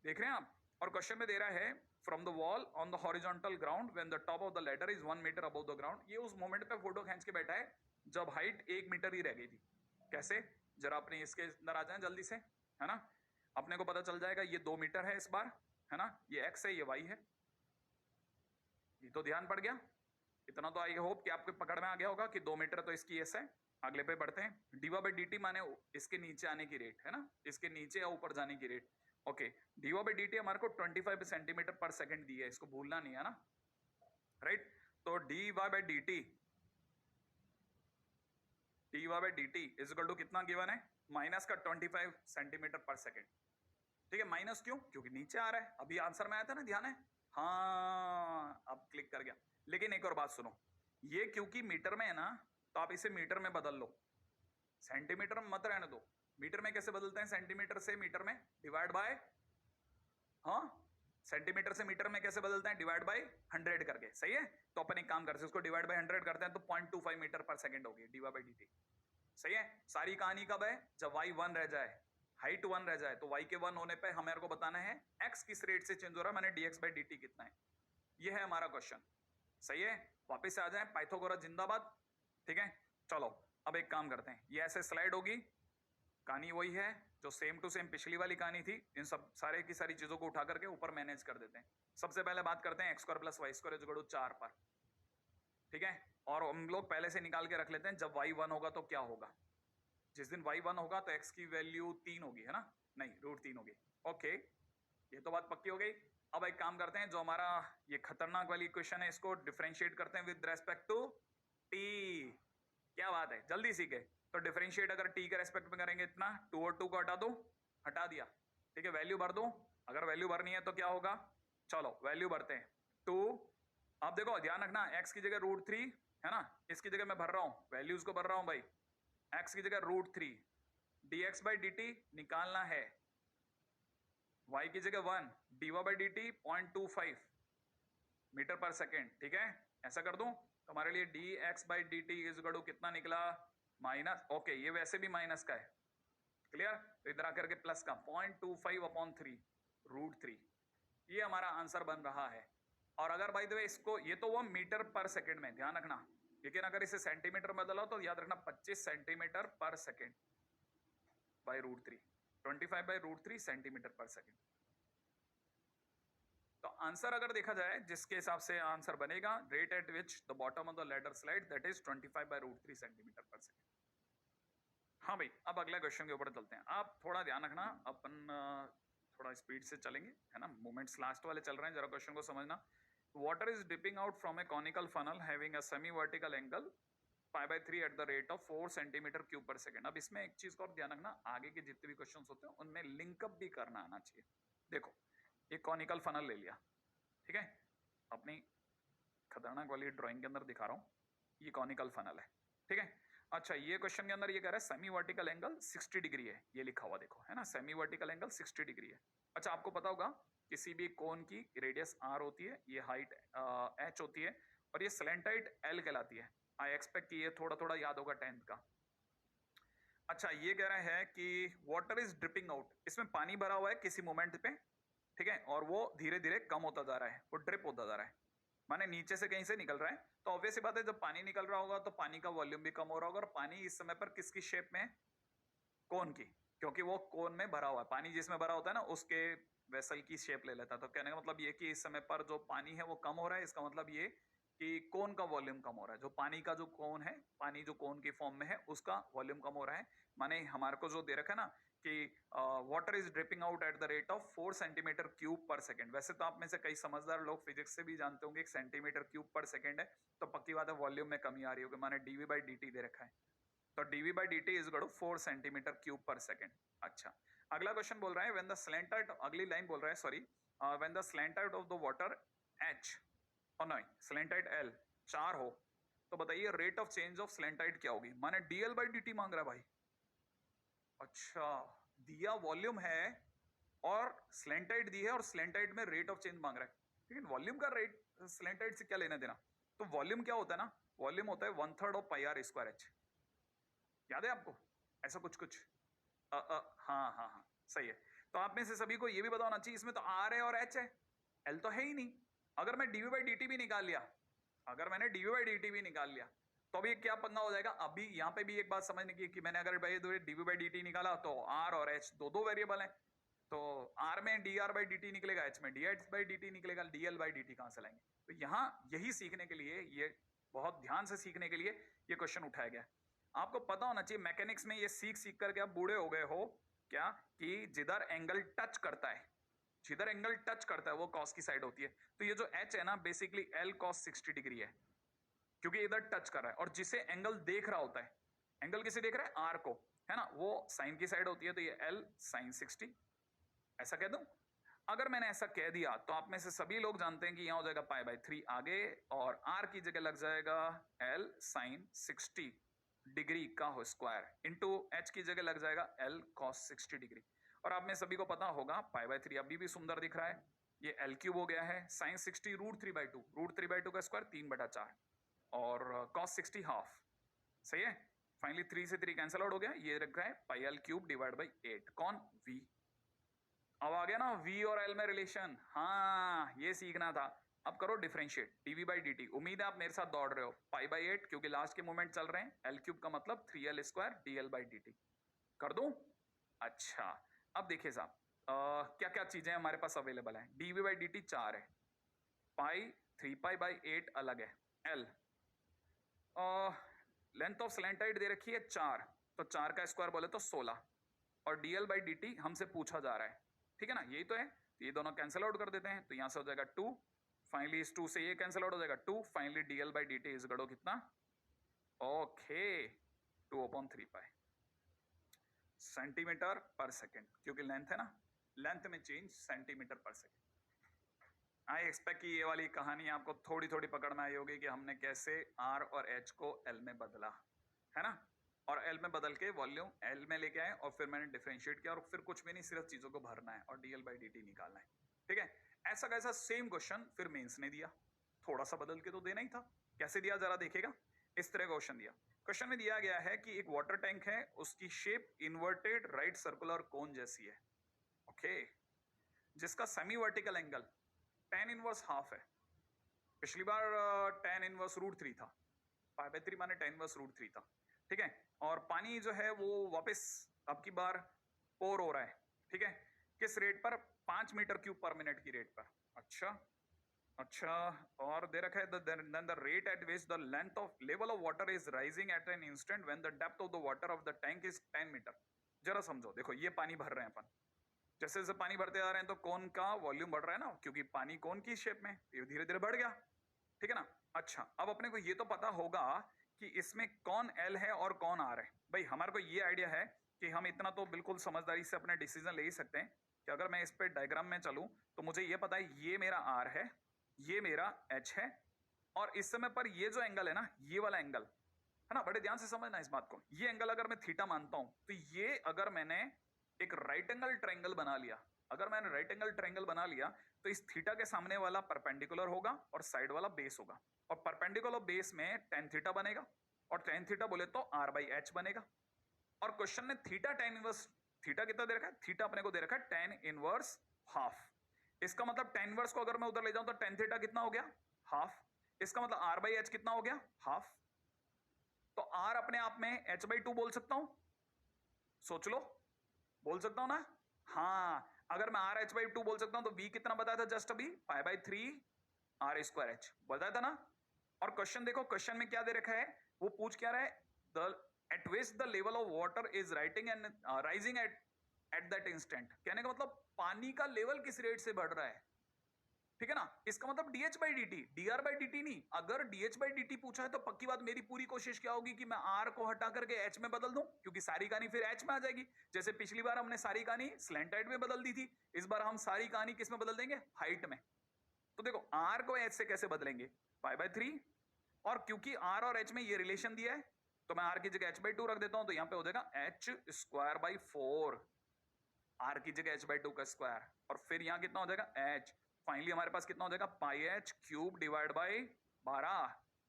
देख रहे हैं आप? और क्वेश्चन में दे रहा है from the wall on the horizontal ground when the top of the ladder is 1 metre above the ground. ये उस मोमेंट पे फोटो खींच के बैठा है जब हाइट 1 मीटर ही रह गई थी। कैसे? जरा अपने इसके अंदर आ जाए जल्दी से, है ना? अपने को पता चल जाएगा ये 2 मीटर है इस बार, है ना? ये x है, ये y है। ये तो ध्यान पड़ गया। इतना तो आई होप कि आपके पकड़ में आ गया होगा कि 2 मीटर तो इसकी एस है। अगले पे बढ़ते हैं। डीवा बाई dt माने इसके नीचे आने की रेट, है ना? इसके नीचे या ऊपर जाने की rate. Okay, diva by dt हमारे को 25 सेंटीमीटर पर सेकंड दी है, इसको भूलना नहीं है ना, राइट? तो dy by dt is equal to कितना गिवन है? माइनस का 25 सेंटीमीटर पर सेकंड। ठीक है, माइनस क्यों? क्योंकि नीचे आ रहा है। अभी आंसर में आया था ना, ध्यान है? हाँ, अब क्लिक कर गया। लेकिन एक और बात सुनो, ये क्योंकि मीटर में है ना, तो आप इसे मीटर में बदल लो, सेंटीमीटर में मत रहने दो। मीटर में कैसे बदलते हैं? सेंटीमीटर से मीटर में डिवाइड बाय, हाँ, सेंटीमीटर से मीटर में कैसे बदलते हैं? डिवाइड बाय 100 करके। सही है? तो अपन एक काम करते हैं, उसको डिवाइड बाय 100 करते हैं तो 0.25 मीटर पर सेकंड होगी डीवा बाई dt। सही है? सारी कहानी कब है? जब y 1 रह जाए, हाइट 1 रह जाए, तो y के 1 होने पे हमें को बताना है x किस रेट से चेंज हो रहा है, माने dx बाई dt कितना है। ये है हमारा क्वेश्चन। सही है? वापस से आ जाए, पाइथागोरस जिंदाबाद। ठीक है, चलो अब एक काम करते हैं, ये ऐसे स्लाइड होगी। कहानी वही है जो सेम टू सेम पिछली वाली कहानी थी। इन सब सारे की सारी चीजों को उठा करके ऊपर मैनेज कर देते हैं। सबसे पहले बात करते हैं x square plus y square is equal to 4 पर। ठीक है, और हम लोग पहले से निकाल के रख लेते हैं जब y 1 होगा तो क्या होगा। जिस दिन y 1 होगा तो x की वैल्यू 3 होगी, है ना? नहीं, √3 होगी। ओके, ये तो बात पक्की हो गई। अब एक काम करते हैं, जो हमारा ये खतरनाक वाली इक्वेशन है इसको डिफरेंशिएट करते हैं विद रेस्पेक्ट टू t। क्या बात है, जल्दी सीखे। तो डिफरेंशिएट अगर t के रेस्पेक्ट में करेंगे इतना, 2 और 2 को हटा दो, हटा दिया। ठीक है, वैल्यू भर दो। अगर वैल्यू भरनी है तो क्या होगा? चलो वैल्यू भरते हैं। 2, अब देखो ध्यान रखना, x की जगह √3 है ना, इसकी जगह मैं भर रहा हूं, वैल्यूज को भर रहा हूं भाई। x की जगह √3, dx बाई dt निकालना है, y की जगह 1, dy by dt 0.25 metre per second. ठीक है, ऐसा कर दूं तो हमारे लिए dx by dt is equal to कितना निकला? माइनस, ओके, ये वैसे भी माइनस का है। क्लियर? तो इधर आकर के प्लस का 0.25/3 √3, ये हमारा आंसर बन रहा है। और अगर बाय द वे इसको, ये तो वो मीटर पर सेकेंड में, ध्यान रखना, लेकिन अगर इसे सेंटीमीटर में बदलो तो याद रखना 25 centimetre per second by √3, 25 by √3 centimetre per second. तो आंसर अगर देखा जाए जिसके हिसाब से आंसर बनेगा, rate at which the bottom of the ladder slide, that is 25 by √3 centimetre per second. हाँ भाई, अब अगले क्वेश्चन के ऊपर चलते हैं। आप थोड़ा ध्यान रखना, अपन थोड़ा स्पीड से चलेंगे, है ना? मूवमेंट्स लास्ट वाले चल रहे हैं, जरा क्वेश्चन को समझना। water is dripping out from a conical funnel having a semi vertical angle pi by 3 at the rate of 4 centimetre cube पर सेकेंड। अब इसमें एक चीज को आप ध्यान रखना, आगे के जितने भी क्वेश्चंस होते हैं उनमें लिंकअप भी करना आना चाहिए। देखो एक कॉनिकल फनल ले लिया, ठीक है, अपनी खतरनाक वाली ड्राइंग के अंदर दिखा रहा हूं, ये कॉनिकल फनल है, ठीक है। अच्छा ये क्वेश्चन के अंदर ये कह रहा है सेमी वर्टिकल एंगल 60 डिग्री है, ये लिखा हुआ देखो, है ना, सेमी वर्टिकल एंगल 60 डिग्री है। अच्छा आपको पता होगा किसी भी कोन की रेडियस r होती है, ये हाइट h होती है, और ये स्लेंटाइट l कहलाती है। आई एक्सपेक्ट कि ये थोड़ा थोड़ा याद होगा 10th का। अच्छा ये कह रहा है कि वाटर इज ड्रिपिंग आउट, इसमें पानी भरा हुआ है किसी मोमेंट पे, ठीक है, और वो धीरे धीरे कम होता जा रहा है, वो ड्रिप होता जा रहा है, माने नीचे से कहीं से निकल रहा है। तो ऑब्वियस सी बात है जब पानी निकल रहा होगा तो पानी का वॉल्यूम भी कम हो रहा होगा, और पानी इस समय पर किसकी शेप में है, कोन की, क्योंकि वो कोन में भरा हुआ है, पानी जिसमें भरा होता है ना उसके वेसल की शेप ले लेता है। तो कहने का मतलब ये कि इस समय पर जो पानी है वो कम हो रहा है, इसका मतलब ये कि कोन का वॉल्यूम कम हो रहा है, जो पानी का जो कोन है, पानी जो कोन की फॉर्म में है उसका वॉल्यूम कम हो रहा है। माने हमारे को जो दे रखा है ना कि water is dripping out at the rate of 4 centimetre cube पर सेकेंड। वैसे तो आप में से कई समझदार लोग फिजिक्स से भी जानते होंगे 1 सेंटीमीटर क्यूब पर सेकेंड है, तो पक्की बात है वॉल्यूम में कमी आ रही होगी, माने डीवी बाई डी टी दे रखा है, तो dv by dt is equal to 4 centimetre cube पर सेकेंड। अच्छा अगला क्वेश्चन बोल रहा है व्हेन द स्लैंट आउट, अगली लाइन बोल रहा है sorry, when the slant out of the water h और नहीं स्लैंटाइट l 4 हो, तो बताइए rate of change of slant height क्या होगी। माने dl by dt मांग रहा है भाई। अच्छा दिया वॉल्यूम है और स्लैंटाइट दी है, और स्लैंटाइट में रेट ऑफ चेंज मांग रहा है, लेकिन वॉल्यूम का रेट स्लैंटाइट से क्या लेना देना। तो वॉल्यूम क्या होता है ना, वॉल्यूम होता है 1/3 of pi r square h, याद है आपको ऐसा कुछ कुछ। हाँ हाँ हाँ सही है। तो आप में से सभी को ये भी पता होना चाहिए इसमें तो आर है और एच है, एल तो है ही नहीं। अगर मैं डीवी बाई डी भी निकाल लिया, अगर मैंने डीवी बाई डी भी निकाल लिया तो अभी क्या पंगा हो जाएगा। अभी यहाँ पे भी एक बात समझने की कि मैंने अगर भाई डीवी बाई डी निकाला तो आर और एच दो दो वेरिएबल है, तो आर में डी आर बाई डी निकलेगा, एच में डी एच बाई डी निकलेगा, डीएल बाई डी कहां से लाएंगे। तो यहाँ यही सीखने के लिए, ये बहुत ध्यान से सीखने के लिए ये क्वेश्चन उठाया गया। आपको पता होना चाहिए मैकेनिक्स में ये सीख सीख करके आप बूढ़े हो गए हो क्या, कि जिधर एंगल टच करता है, जिधर एंगल टच करता है वो कॉस की साइड होती है। तो ये जो एच है ना बेसिकली एल कॉस 60 डिग्री है, क्योंकि इधर टच कर रहा है, और जिसे एंगल देख रहा होता है, एंगल किसे देख रहा है, आर को, है ना, वो साइन की साइड होती है, तो ये एल साइन 60, ऐसा कह दूं। अगर मैंने ऐसा कह दिया तो आप में से सभी लोग जानते हैं कि यहां हो जाएगा पाई बाई 3 आगे, और आर की जगह लग जाएगा एल साइन 60 डिग्री का हो स्क्वायर, इंटू एच की जगह लग जाएगा एल कॉस 60 डिग्री। और आप में सभी को पता होगा पाई बाई 3 अभी भी सुंदर दिख रहा है, ये एल क्यूब हो गया है, साइन 60 √3/2, √3/2 का स्क्वायर 3/4, और कॉस 60 हाफ, सही है। फाइनली 3 से 3 कैंसिल आउट हो गया, ये रखा है pi L cube divide by 8, कौन v। अब आ गया ना v और l में रिलेशन, हाँ ये सीखना था। अब करो डिफरेंशिएट dv बाई dt, उम्मीद है आप मेरे साथ दौड़ रहे हो, पाई बाई 8 क्योंकि लास्ट के मोमेंट चल रहे हैं, एल क्यूब का मतलब 3l square dl by dt कर दूं। अच्छा अब देखिए साहब क्या क्या चीजें हमारे पास अवेलेबल है। dv बाई dt 4 है, पाई 3 पाई बाई 8 अलग है, l लेंथ ऑफ स्लैंटाइट दे रखी है 4, तो 4 का स्क्वायर बोले तो 16, और dl बाई dt हमसे पूछा जा रहा है, ठीक है ना, यही तो है। तो ये दोनों कैंसिल आउट कर देते हैं, तो यहां से हो जाएगा 2, फाइनली इस 2 से ये कैंसिल आउट हो जाएगा 2, finally dl by dt is गड़ो कितना, okay 2/3 pi centimetre per second, क्योंकि लेंथ है ना, लेंथ में change centimetre per second. I expect कि ये वाली कहानी आपको थोड़ी थोड़ी पकड़ में आई होगी कि हमने कैसे r और h को l में बदला, है ना, और l में बदल के वॉल्यूम l में लेके आए, और फिर मैंने डिफरेंशिएट किया, और फिर कुछ भी नहीं, सिर्फ चीजों को भरना है और dl बाई dt निकालना है, ठीक है। ऐसा कैसा सेम क्वेश्चन फिर मेंस ने दिया, थोड़ा सा बदल के तो देना ही था। कैसे दिया जरा देखिएगा, इस तरह क्वेश्चन दिया। क्वेश्चन में दिया गया है कि एक वाटर टैंक है, उसकी shape inverted right circular cone जैसी है, ओके, जिसका semi vertical angle tan inverse half है। पिछली बार tan इनवर्स √3 था, पाई बाई 3 माने tan इनवर्स √3 था, ठीक है। और पानी जो है वो वापस अब की बार पोर हो रहा है, ठीक है, किस रेट पर, 5 मीटर क्यूब पर मिनट की रेट पर। अच्छा और दे रखा है then the rate at which the length of level of water is rising at an instant when the depth of the water of the tank is 10 metre. जरा समझो, देखो ये पानी भर रहे हैं अपन, जैसे जैसे पानी भरते जा रहे हैं तो कोन का वॉल्यूम बढ़ रहा है ना, क्योंकि पानी कोन की शेप में धीरे धीरे बढ़ गया, ठीक है ना। अच्छा, अब अपने को ये तो पता होगा कि इसमें कौन एल है और कौन आर है। भाई हमारे को ये आइडिया है कि हम इतना तो बिल्कुल समझदारी से अपने डिसीजन ले ही सकते हैं कि अगर मैं इस पे डायग्राम में चलूं तो मुझे ये पता है ये मेरा आर है, ये मेरा एच है, और इस समय पर ये जो एंगल है ना, ये वाला एंगल है ना, बड़े ध्यान से समझना इस बात को। ये एंगल अगर मैं थीटा मानता हूं तो ये अगर मैंने एक राइट एंगल ट्रायंगल बना लिया, अगर मैंने राइट एंगल ट्रायंगल बना लिया तो इस थीटा के सामने वाला परपेंडिकुलर होगा और साइड वाला बेस होगा, और परपेंडिकुलर बेस में tan थीटा बनेगा, और tan थीटा बोले तो r बाई एच बनेगा। और क्वेश्चन में थीटा tan इनवर्स, थीटा कितना दे रखा है, थीटा अपने को दे रखा है tan इनवर्स हाफ। इसका मतलब tan इनवर्स को अगर मैं उधर ले जाऊं तो tan थीटा कितना हो गया, हाफ। इसका मतलब r बाई एच कितना हो गया, हाफ। तो r अपने आप में h बाई 2 बोल सकता हूं, सोच लो, बोल सकता हूं ना। हाँ, अगर मैं आर एच बाई 2 बोल सकता हूं तो v कितना बताया था जस्ट अभी, pi by 3 r square h बताया था ना। और क्वेश्चन देखो, क्वेश्चन में क्या दे रखा है, वो पूछ क्या रहा है, the eight which the level of water is writing and rising at that instant. कहने का मतलब पानी का लेवल किस रेट से बढ़ रहा है, ठीक है ना। इसका मतलब dh by dt, dr by dt नहीं। अगर dh बाई dt पूछा है तो पक्की बात मेरी पूरी कोशिश क्या होगी कि मैं r को हटा करके h में बदल दूं, क्योंकि सारी कहानी फिर h में आ जाएगी। जैसे पिछली बार हमने सारी कहानी स्लैंटाइड में बदल दी थी, इस बार हम सारी कहानी किस में बदल देंगे, हाइट में। तो देखो r को h से कैसे बदलेंगे, पाई बाई 3, और क्योंकि r और h में ये रिलेशन दिया है तो मैं r की जगह h बाई 2 रख देता हूं, तो यहां पे हो जाएगा h स्क्वायर बाई 4, r की जगह h बाई 2 का स्क्वायर, और फिर यहां कितना हो जाएगा h। फाइनली हमारे पास कितना हो जाएगा, पाई एच क्यूब डिवाइड बाई 12।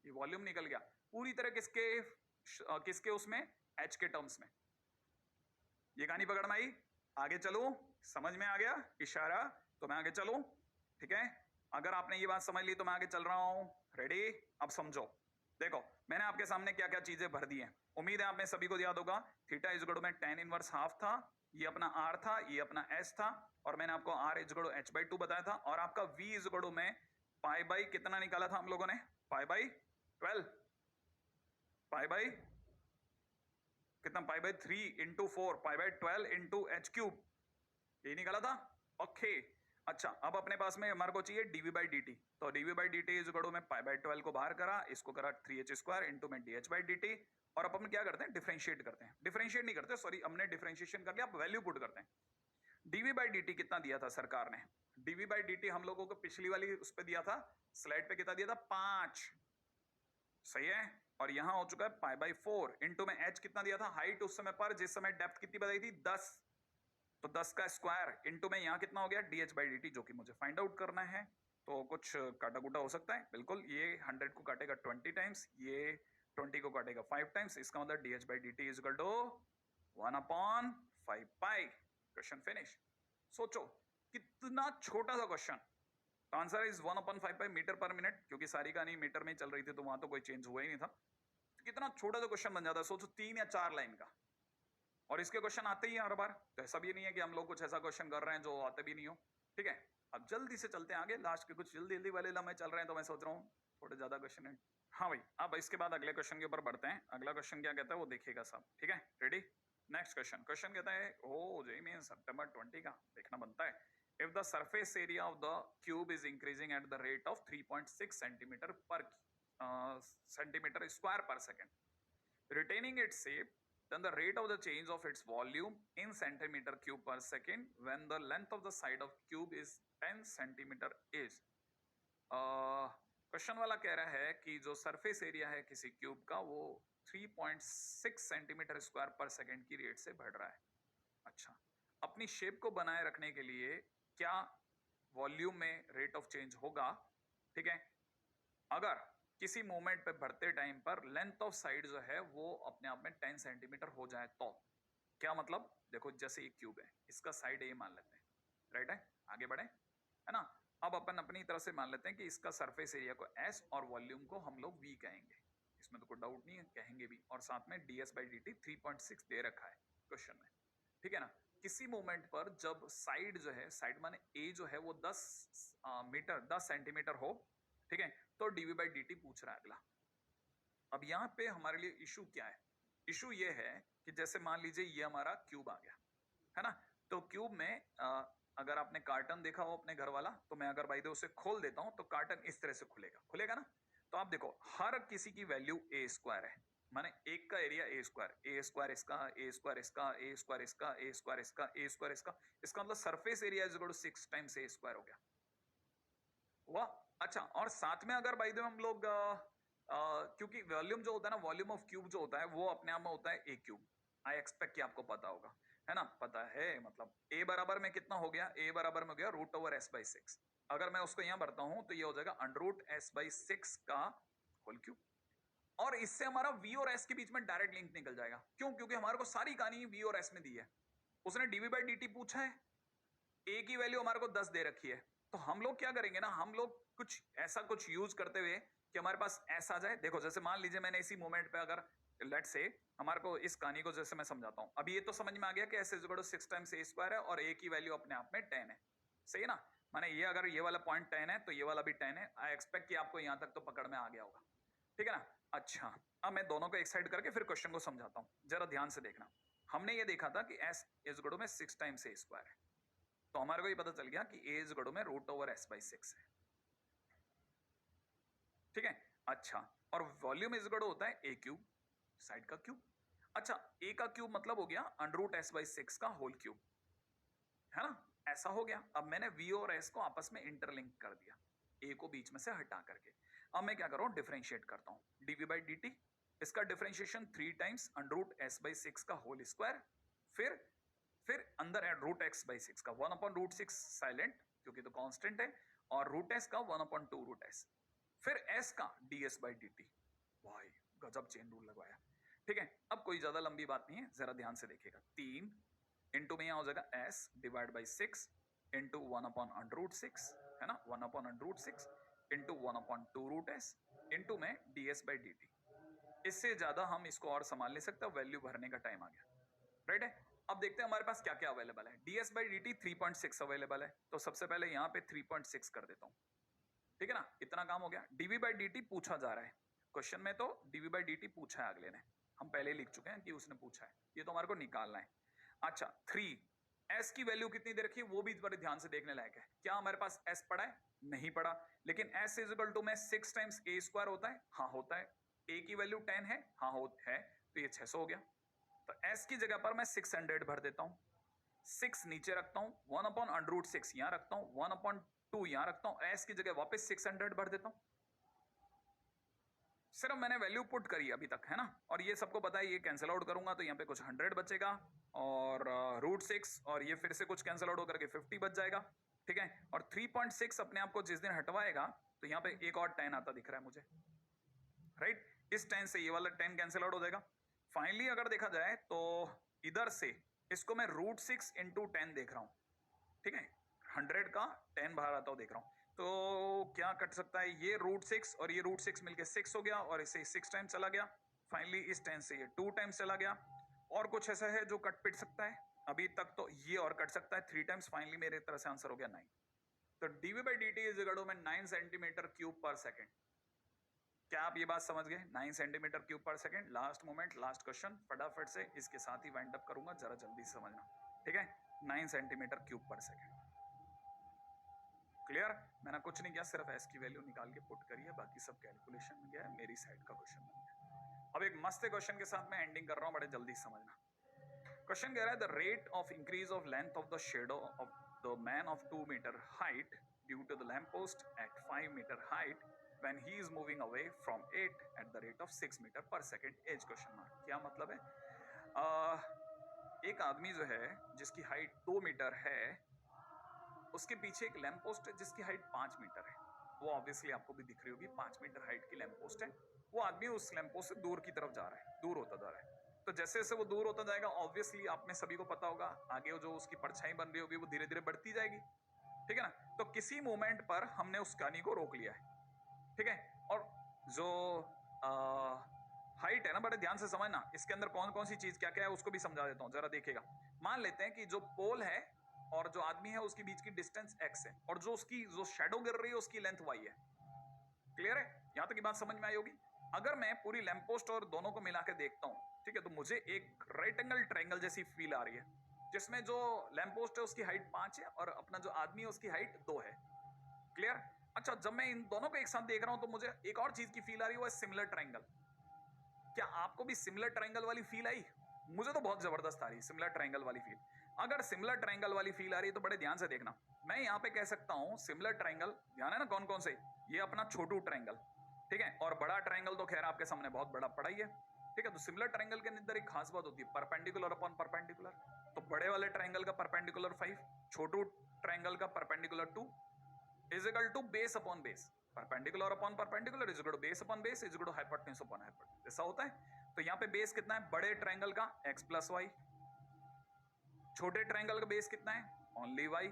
ये वॉल्यूम निकल गया पूरी तरह किसके किसके उसमें, h के टर्म्स में। ये कहानी पकड़ में आई, आगे चलूं, समझ में आ गया इशारा, तो मैं आगे चलूं, ठीक है। अगर आपने ये बात समझ ली तो मैं आगे चल रहा हूं, रेडी। अब समझो, देखो मैंने आपके सामने क्या क्या चीजें भर दी हैं, उम्मीद है आप में सभी को याद होगा। थीटा इज इक्वल टू में tan इनवर्स हाफ था, ये अपना r था, ये अपना s था, और मैंने आपको r is equal to h by 2 बताया था, और आपका v इज इक्वल टू में पाई बाई कितना निकाला था हम लोगों ने, पाई बाई 12, पाई बाई कितना, पाई by 3 into 4, pi by 12 into H cube, यही निकाला था। ओके, अच्छा अब अपने पास में हमारे को चाहिए dv बाई dt, तो dv by dt is equal to में पाई बाई 12 को बाहर करा, इसको करा 3h स्क्वायर इंटू में dh बाई dt, और अब हम क्या करते हैं, डिफरेंशिएट करते हैं, डिफरेंशिएट नहीं करते सॉरी, हमने डिफरेंशिएशन कर लिया, अब वैल्यू पुट करते हैं। dv बाई dt कितना दिया था सरकार ने, dv बाई dt हम लोगों को पिछली वाली उस पर दिया था, स्लाइड पे कितना दिया था, 5, सही है। और यहां हो चुका है पाई बाई 4 इंटू में h कितना दिया था, हाइट उस समय पर जिस समय डेप्थ कितनी बताई थी, 10, तो 10 का स्क्वायर इंटू में यहाँ कितना हो गया, dh बाई dt, जो कि मुझे फाइंड आउट करना है। तो कुछ काटा कूटा हो सकता है, बिल्कुल, ये 100 को काटेगा 20 टाइम्स, ये 20 को काटेगा 5 टाइम्स, इसका मतलब dh by dt is equal to 1/5 pi. Question finish. सोचो कितना छोटा सा question, answer is 1/5 pi metre per minute, क्योंकि सारी कहानी मीटर में ही चल रही थी तो वहां तो कोई चेंज हुआ ही नहीं था। तो कितना छोटा सा क्वेश्चन बन जाता है, सोचो 3 या 4 लाइन का, और इसके क्वेश्चन आते ही हैं हर बार, तो ऐसा भी नहीं है कि हम लोग कुछ ऐसा क्वेश्चन कर रहे हैं जो आते भी नहीं हो, ठीक है। अब जल्दी से चलते हैं आगे, लास्ट के कुछ जल्दी जल्दी वाले लम्हे चल रहे हैं तो मैं सोच रहा हूँ थोड़े ज्यादा क्वेश्चन है। हाँ भाई, अब इसके बाद अगले क्वेश्चन के ऊपर बढ़ते हैं। अगला क्वेश्चन क्या कहता है वो देखिएगा सब, ठीक है, रेडी। नेक्स्ट क्वेश्चन, क्वेश्चन कहता है ओ जेई में सितंबर 20 का देखना बनता है, if the surface area of the cube is increasing at the rate of 3.6 centimeter per centimeter square per second, retaining its shape, then the rate of the change of its volume in centimeter cube per second when the length of the side of cube is 10 centimeter is। Question वाला कह रहा है कि जो surface area है किसी cube का वो 3.6 सेंटीमीटर स्क्वायर पर सेकंड की रेट से बढ़ रहा है। अच्छा, अपनी शेप को बनाए रखने के लिए क्या वॉल्यूम में रेट ऑफ चेंज होगा, ठीक है। अगर किसी मूवमेंट पे बढ़ते टाइम पर लेंथ ऑफ साइड जो है वो अपने आप में 10 सेंटीमीटर हो जाए तो क्या मतलब, देखो जैसे ये क्यूब है, इसका साइड ए मान लेते हैं, राइट है, आगे बढ़े, है ना। अब अपन अपनी तरफ से मान लेते हैं कि इसका सरफेस एरिया को S और वॉल्यूम को हम लोग V कहेंगे, इसमें तो कोई डाउट नहीं है, कहेंगे भी, और साथ में ds बाई dt 3.6 दे रखा है क्वेश्चन में, ठीक है ना। किसी मोमेंट पर जब साइड जो है, साइड माने ए जो है वो 10 मीटर 10 सेंटीमीटर हो, ठीक है, तो dv बाई dt पूछ रहा है अगला। अब यहाँ पे हमारे लिए इशू क्या है, इशू ये है कि जैसे मान लीजिए ये हमारा क्यूब आ गया, है ना, तो क्यूब में अगर आपने कार्टन देखा हो अपने घर वाला, तो मैं अगर बाई द उसे खोल देता हूं तो कार्टन इस तरह से खुलेगा, खुलेगा ना। तो आप देखो हर किसी की वैल्यू ए स्क्वायर है, माने एक का एरिया ए स्क्वायर इसका, ए स्क्वायर इसका, ए स्क्वायर इसका, ए स्क्वायर इसका, ए स्क्वायर इसका मतलब surface area is equal to 6 times a square हो गया। वाह, अच्छा। और साथ में अगर बाई द हम लोग क्योंकि वॉल्यूम जो होता है ना, वॉल्यूम ऑफ क्यूब जो होता है वो अपने आप में होता है ए क्यूब। आई एक्सपेक्ट कि आपको पता होगा, है ना, पता है। मतलब ए बराबर में कितना हो गया, ए बराबर में हो गया रूट ओवर एस बाई 6। अगर मैं उसको यहां भरता हूं तो ये हो जाएगा अंडर रूट एस बाई 6 का होल क्यूब। और इससे हमारा वी और एस के बीच में डायरेक्ट लिंक निकल जाएगा। क्यों? क्योंकि हमारे को सारी कहानी वी और एस में दी है। उसने डीवी बाई डी पूछा है, ए की वैल्यू हमारे को 10 दे रखी है। तो हम लोग क्या करेंगे ना, हम लोग कुछ ऐसा कुछ यूज करते हुए कि हमारे पास ऐसा आ जाए। देखो जैसे मान लीजिए मैंने इसी मोमेंट पे अगर लेट से हमारे को इस कहानी को जैसे मैं समझाता हूं, अभी ये तो समझ में आ गया कि s is equal to 6 times a square है और ए की वैल्यू अपने आप में 10 है, सही है ना। माने ये अगर ये वाला पॉइंट 10 है तो ये वाला भी 10 है। आई एक्सपेक्ट कि आपको यहां तक तो पकड़ में आ गया होगा, ठीक है ना। अच्छा, अब मैं दोनों को एक साइड करके फिर क्वेश्चन को समझाता हूं, जरा ध्यान से देखना। हमने ये देखा था कि एस इज इक्वल टू में 6 टाइम्स ए स्क्वायर है, तो हमारे को ये पता चल गया कि ए इज इक्वल टू में रूट ओवर एस बाई 6 है, ठीक है। अच्छा, और वॉल्यूम इज इक्वल टू होता है ए क्यूब, साइड का क्यूब। अच्छा, ए का क्यूब मतलब हो गया अंडर रूट एस बाई 6 का होल क्यूब, है ना। ऐसा हो गया। अब मैंने वी और एस को आपस में इंटरलिंक कर दिया, ए को बीच में से हटा करके। अब मैं क्या कर रहा हूं, डिफरेंशिएट करता हूं डीवी बाई डी टी। इसका differentiation 3 times under root s by 6 का होल स्क्वायर, फिर अंदर है रूट एक्स बाई 6 का 1 अपॉन रूट 6 साइलेंट क्योंकि तो कांस्टेंट है, और रूट एस का 1 अपॉन 2 रूट एस, फिर एस का D s by d T. भाई गजब चेन रूल लगवाया, ठीक है। अब कोई ज्यादा लंबी बात नहीं है, जरा ध्यान से देखिएगा। 3 इंटू में यहां हो जाएगा S divide by 6 into 1 upon under root 6, है ना, 1 upon under root 6 into 1 upon 2 root S into में d s by d t. इससे ज्यादा हम इसको और संभाल नहीं सकते, वैल्यू भरने का टाइम आ गया, राइट है। अब देखते हैं हमारे पास क्या क्या अवेलेबल है। ds by d T 3.6 available है, तो सबसे पहले यहां पे 3.6 कर देता हूं, ठीक है ना। इतना काम हो गया। dv बाई डी टी पूछा जा रहा है क्वेश्चन में, तो dv बाई डी टी पूछा है अगले ने, हम पहले लिख चुके हैं कि उसने पूछा है, ये तो हमारे को निकालना है। अच्छा, 3 s की वैल्यू कितनी दे रखी है वो भी बड़े ध्यान से देखने लायक है। क्या हमारे पास s पड़ा है? नहीं पड़ा। लेकिन s इज इक्वल टू में 6 टाइम्स a स्क्वायर होता है, हाँ होता है। a की वैल्यू 10 है, हाँ है, तो ये 600 हो गया। तो s की जगह पर मैं 600 भर देता हूं, 6 नीचे रखता हूं, 1 अपॉन अंडर रूट 6 यहां रखता हूं, 1 अपॉन 2 यहां रखता हूं, s की जगह वापस 600 भर देता हूं। सिर्फ मैंने वैल्यू पुट करी अभी तक, है ना। और ये सबको पता है, ये कैंसिल आउट करूंगा तो यहाँ पे कुछ 100 बचेगा, और रूट 6 और ये फिर से कुछ कैंसिल आउट होकर के 50 बच जाएगा, ठीक है। और 3.6 अपने आप को जिस दिन हटवाएगा तो यहाँ पे एक और 10 आता दिख रहा है मुझे, राइट। इस 10 से ये वाला 10 कैंसिल आउट हो जाएगा। फाइनली अगर देखा जाए तो इधर से इसको मैं रूट 6 इंटू 10 देख रहा हूं, ठीक है। 100 का 10 बाहर आता हूं देख रहा हूं, तो क्या कट सकता है, ये रूट 6 और ये रूट 6 मिलके 6 हो गया, और इसे 6 टाइम्स चला गया। फाइनली इस 10 से ये 2 टाइम्स चला गया। और कुछ ऐसा है जो कट पिट सकता है अभी तक, तो ये और कट सकता है 3 टाइम्स। फाइनली मेरे तरफ से आंसर हो गया 9। तो dv by d t is equal to में 9 सेंटीमीटर क्यूब पर सेकेंड। क्या आप ये बात समझ गए? 9 सेंटीमीटर क्यूब पर second. Last moment, last question, फटाफट से इसके साथ ही वाइंड अप करूंगा, जरा जल्दी से समझना, ठीक है। 9 सेंटीमीटर क्यूब पर सेकेंड, क्लियर। मैंने कुछ नहीं किया, सिर्फ एस की वैल्यू निकाल के पुट करी है, बाकी सब कैलकुलेशन में गया है, मेरी साइड का क्वेश्चन बन गया। अब एक मस्त क्वेश्चन के साथ मैं एंडिंग कर रहा हूं, बड़े जल्दी समझना। क्वेश्चन कह रहा है the rate of increase of length of the shadow of the man of 2 metre height due to the lamp post at 5 metre height when he is moving away from it at the rate of 6 metre per second as question mark. क्या मतलब है? एक आदमी जो है जिसकी height 2 metre है, उसके पीछे एक लैंप पोस्ट है जिसकी हाइट 5 मीटर है। वो ऑब्वियसली आपको भी दिख रही होगी, 5 मीटर हाइट की लैंप पोस्ट है। वो आदमी उस लैंप पोस्ट से दूर की तरफ जा रहा है, दूर होता जा रहा है। तो जैसे जैसे वो दूर होता जाएगा, ऑब्वियसली आप में सभी को पता होगा, आगे जो उसकी परछाई बन रही होगी वो धीरे धीरे बढ़ती जाएगी, ठीक है ना। तो किसी मोमेंट पर हमने उस कहानी को रोक लिया है, ठीक है। और जो हाइट है ना, बड़े ध्यान से समझना, इसके अंदर कौन कौन सी चीज क्या क्या है उसको भी समझा देता हूं, जरा देखिएगा। मान लेते हैं कि जो पोल है और जो आदमी है उसके बीच की डिस्टेंस x है, और जो उसकी जो शेडो गिर रही है उसकी लेंथ y है। क्लियर है? यहां तक की बात समझ में आई होगी। अगर मैं पूरी लैंप पोस्ट और दोनों को मिला के देखता हूं, ठीक है, तो मुझे एक राइट एंगल ट्रायंगल जैसी फील आ रही है। जिसमें जो लैंप पोस्ट है उसकी हाइट 5 है और अपना जो आदमी है उसकी हाइट 2 है। क्लियर? अच्छा, जब मैं इन दोनों को एक साथ देख रहा हूं तो मुझे एक और चीज की फील आ रही है, वो है सिमिलर ट्रायंगल। क्या आपको भी सिमिलर ट्रायंगल वाली फील आई? मुझे तो बहुत जबरदस्त आ रही है सिमिलर ट्रायंगल वाली फील। अगर सिमिलर ट्रायंगल वाली फील आ रही है तो बड़े ध्यान से देखना। मैं यहां पे कह सकता हूं सिमिलर ट्रायंगल, ध्यान है ना कौन कौन से? ये अपना छोटू ट्रायंगल, ठीक है, और बड़ा ट्रायंगल तो खैर आपके सामने बहुत बड़ा पड़ा ही है, ठीक है। तो सिमिलर ट्रायंगल के अंदर एक खास बात होती है, परपेंडिकुलर अपॉन परपेंडिकुलर। तो बड़े वाले ट्रायंगल का परपेंडिकुलर 5, छोटू ट्रायंगल का perpendicular 2 is equal to base upon base. Perpendicular upon perpendicular is equal to base upon base is equal to hypotenuse upon hypotenuse. ऐसा होता है। तो यहाँ पे बेस कितना है बड़े ट्रायंगल का? x plus y. छोटे ट्रायंगल का बेस कितना है? Only y।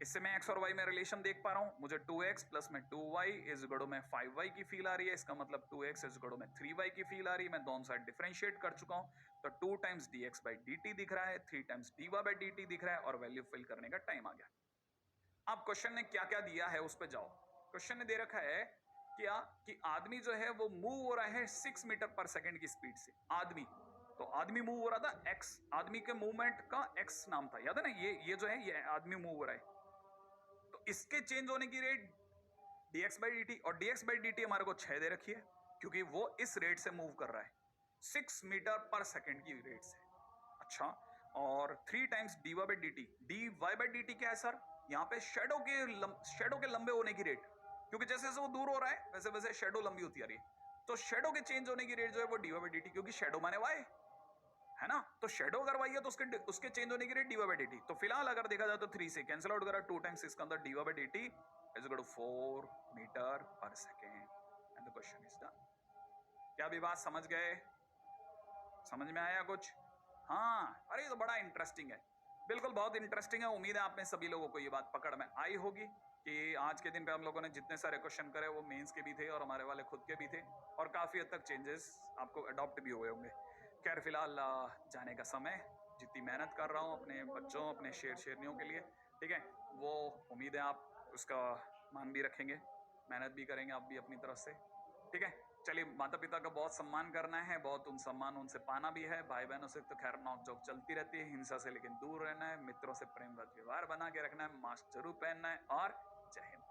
इससे मैं x और y में रिलेशन देख पा रहा हूं। मुझे 2x प्लस में 2y इज इक्वल टू में 5y की फील आ रही है। इसका मतलब 2x इज इक्वल टू में 3y की फील आ रही है। मैं दोनों साइड डिफरेंशिएट कर चुका हूं, तो 2 टाइम्स dx बाई dt दिख रहा है, 3 टाइम्स dy बाई dt दिख रहा है, और वैल्यू फिल करने का टाइम आ गया। अब क्वेश्चन ने क्या क्या दिया है उस पर जाओ। क्वेश्चन ने दे रखा है क्या कि आदमी जो है वो मूव हो रहा है 6 मीटर पर सेकंड की स्पीड से। आदमी, तो आदमी मूव हो रहा था x, आदमी के मूवमेंट का x नाम था, याद है ना? ये जो है ये आदमी मूव हो रहा है, तो इसके चेंज होने की रेट dx बाई dt, और dx बाई dt हमारे को 6 दे रखी है क्योंकि वो इस रेट से मूव कर रहा है 6 मीटर पर सेकंड की रेट से। अच्छा, और 3 times dy by dt। dy by dt क्या है सर? यहाँ पे शेडो के लंबे होने की रेट, क्योंकि जैसे जैसे वो दूर हो रहा है वैसे वैसे शेडो लंबी होती आ रही है, तो शेडो के चेंज होने की रेट जो है वो dy बाई dt, क्योंकि शेडो माने y है ना, तो शेडो अगर y है तो उसके चेंज होने की रेट dy बाई dt। तो फिलहाल अगर देखा जाए तो 3 से कैंसिल आउट करा, 2 टाइम्स इसका अंदर dy by dt is equal to 4 metre per second and the question is done. क्या अभी बात समझ गए? समझ में आया कुछ? हाँ, अरे ये तो बड़ा इंटरेस्टिंग है, बिल्कुल बहुत इंटरेस्टिंग है। उम्मीद है आप में सभी लोगों को ये बात पकड़ में आई होगी कि आज के दिन पे हम लोगों ने जितने सारे क्वेश्चन करे वो मेंस के भी थे और हमारे वाले खुद के भी थे, और काफी हद तक चेंजेस आपको अडॉप्ट भी हुए होंगे। खैर फिलहाल जाने का समय, जितनी मेहनत कर रहा हूँ अपने बच्चों अपने शेरनियों के लिए, ठीक है, वो उम्मीद है आप उसका मान भी रखेंगे, मेहनत भी करेंगे आप भी अपनी तरफ से, ठीक है। चलिए, माता पिता का बहुत सम्मान करना है, बहुत उन सम्मान उनसे पाना भी है। भाई बहनों से तो खैर नोक झोंक चलती रहती है, हिंसा से लेकिन दूर रहना है, मित्रों से प्रेम व्यवहार बना के रखना है, मास्क जरूर पहनना है, और जय हिंद।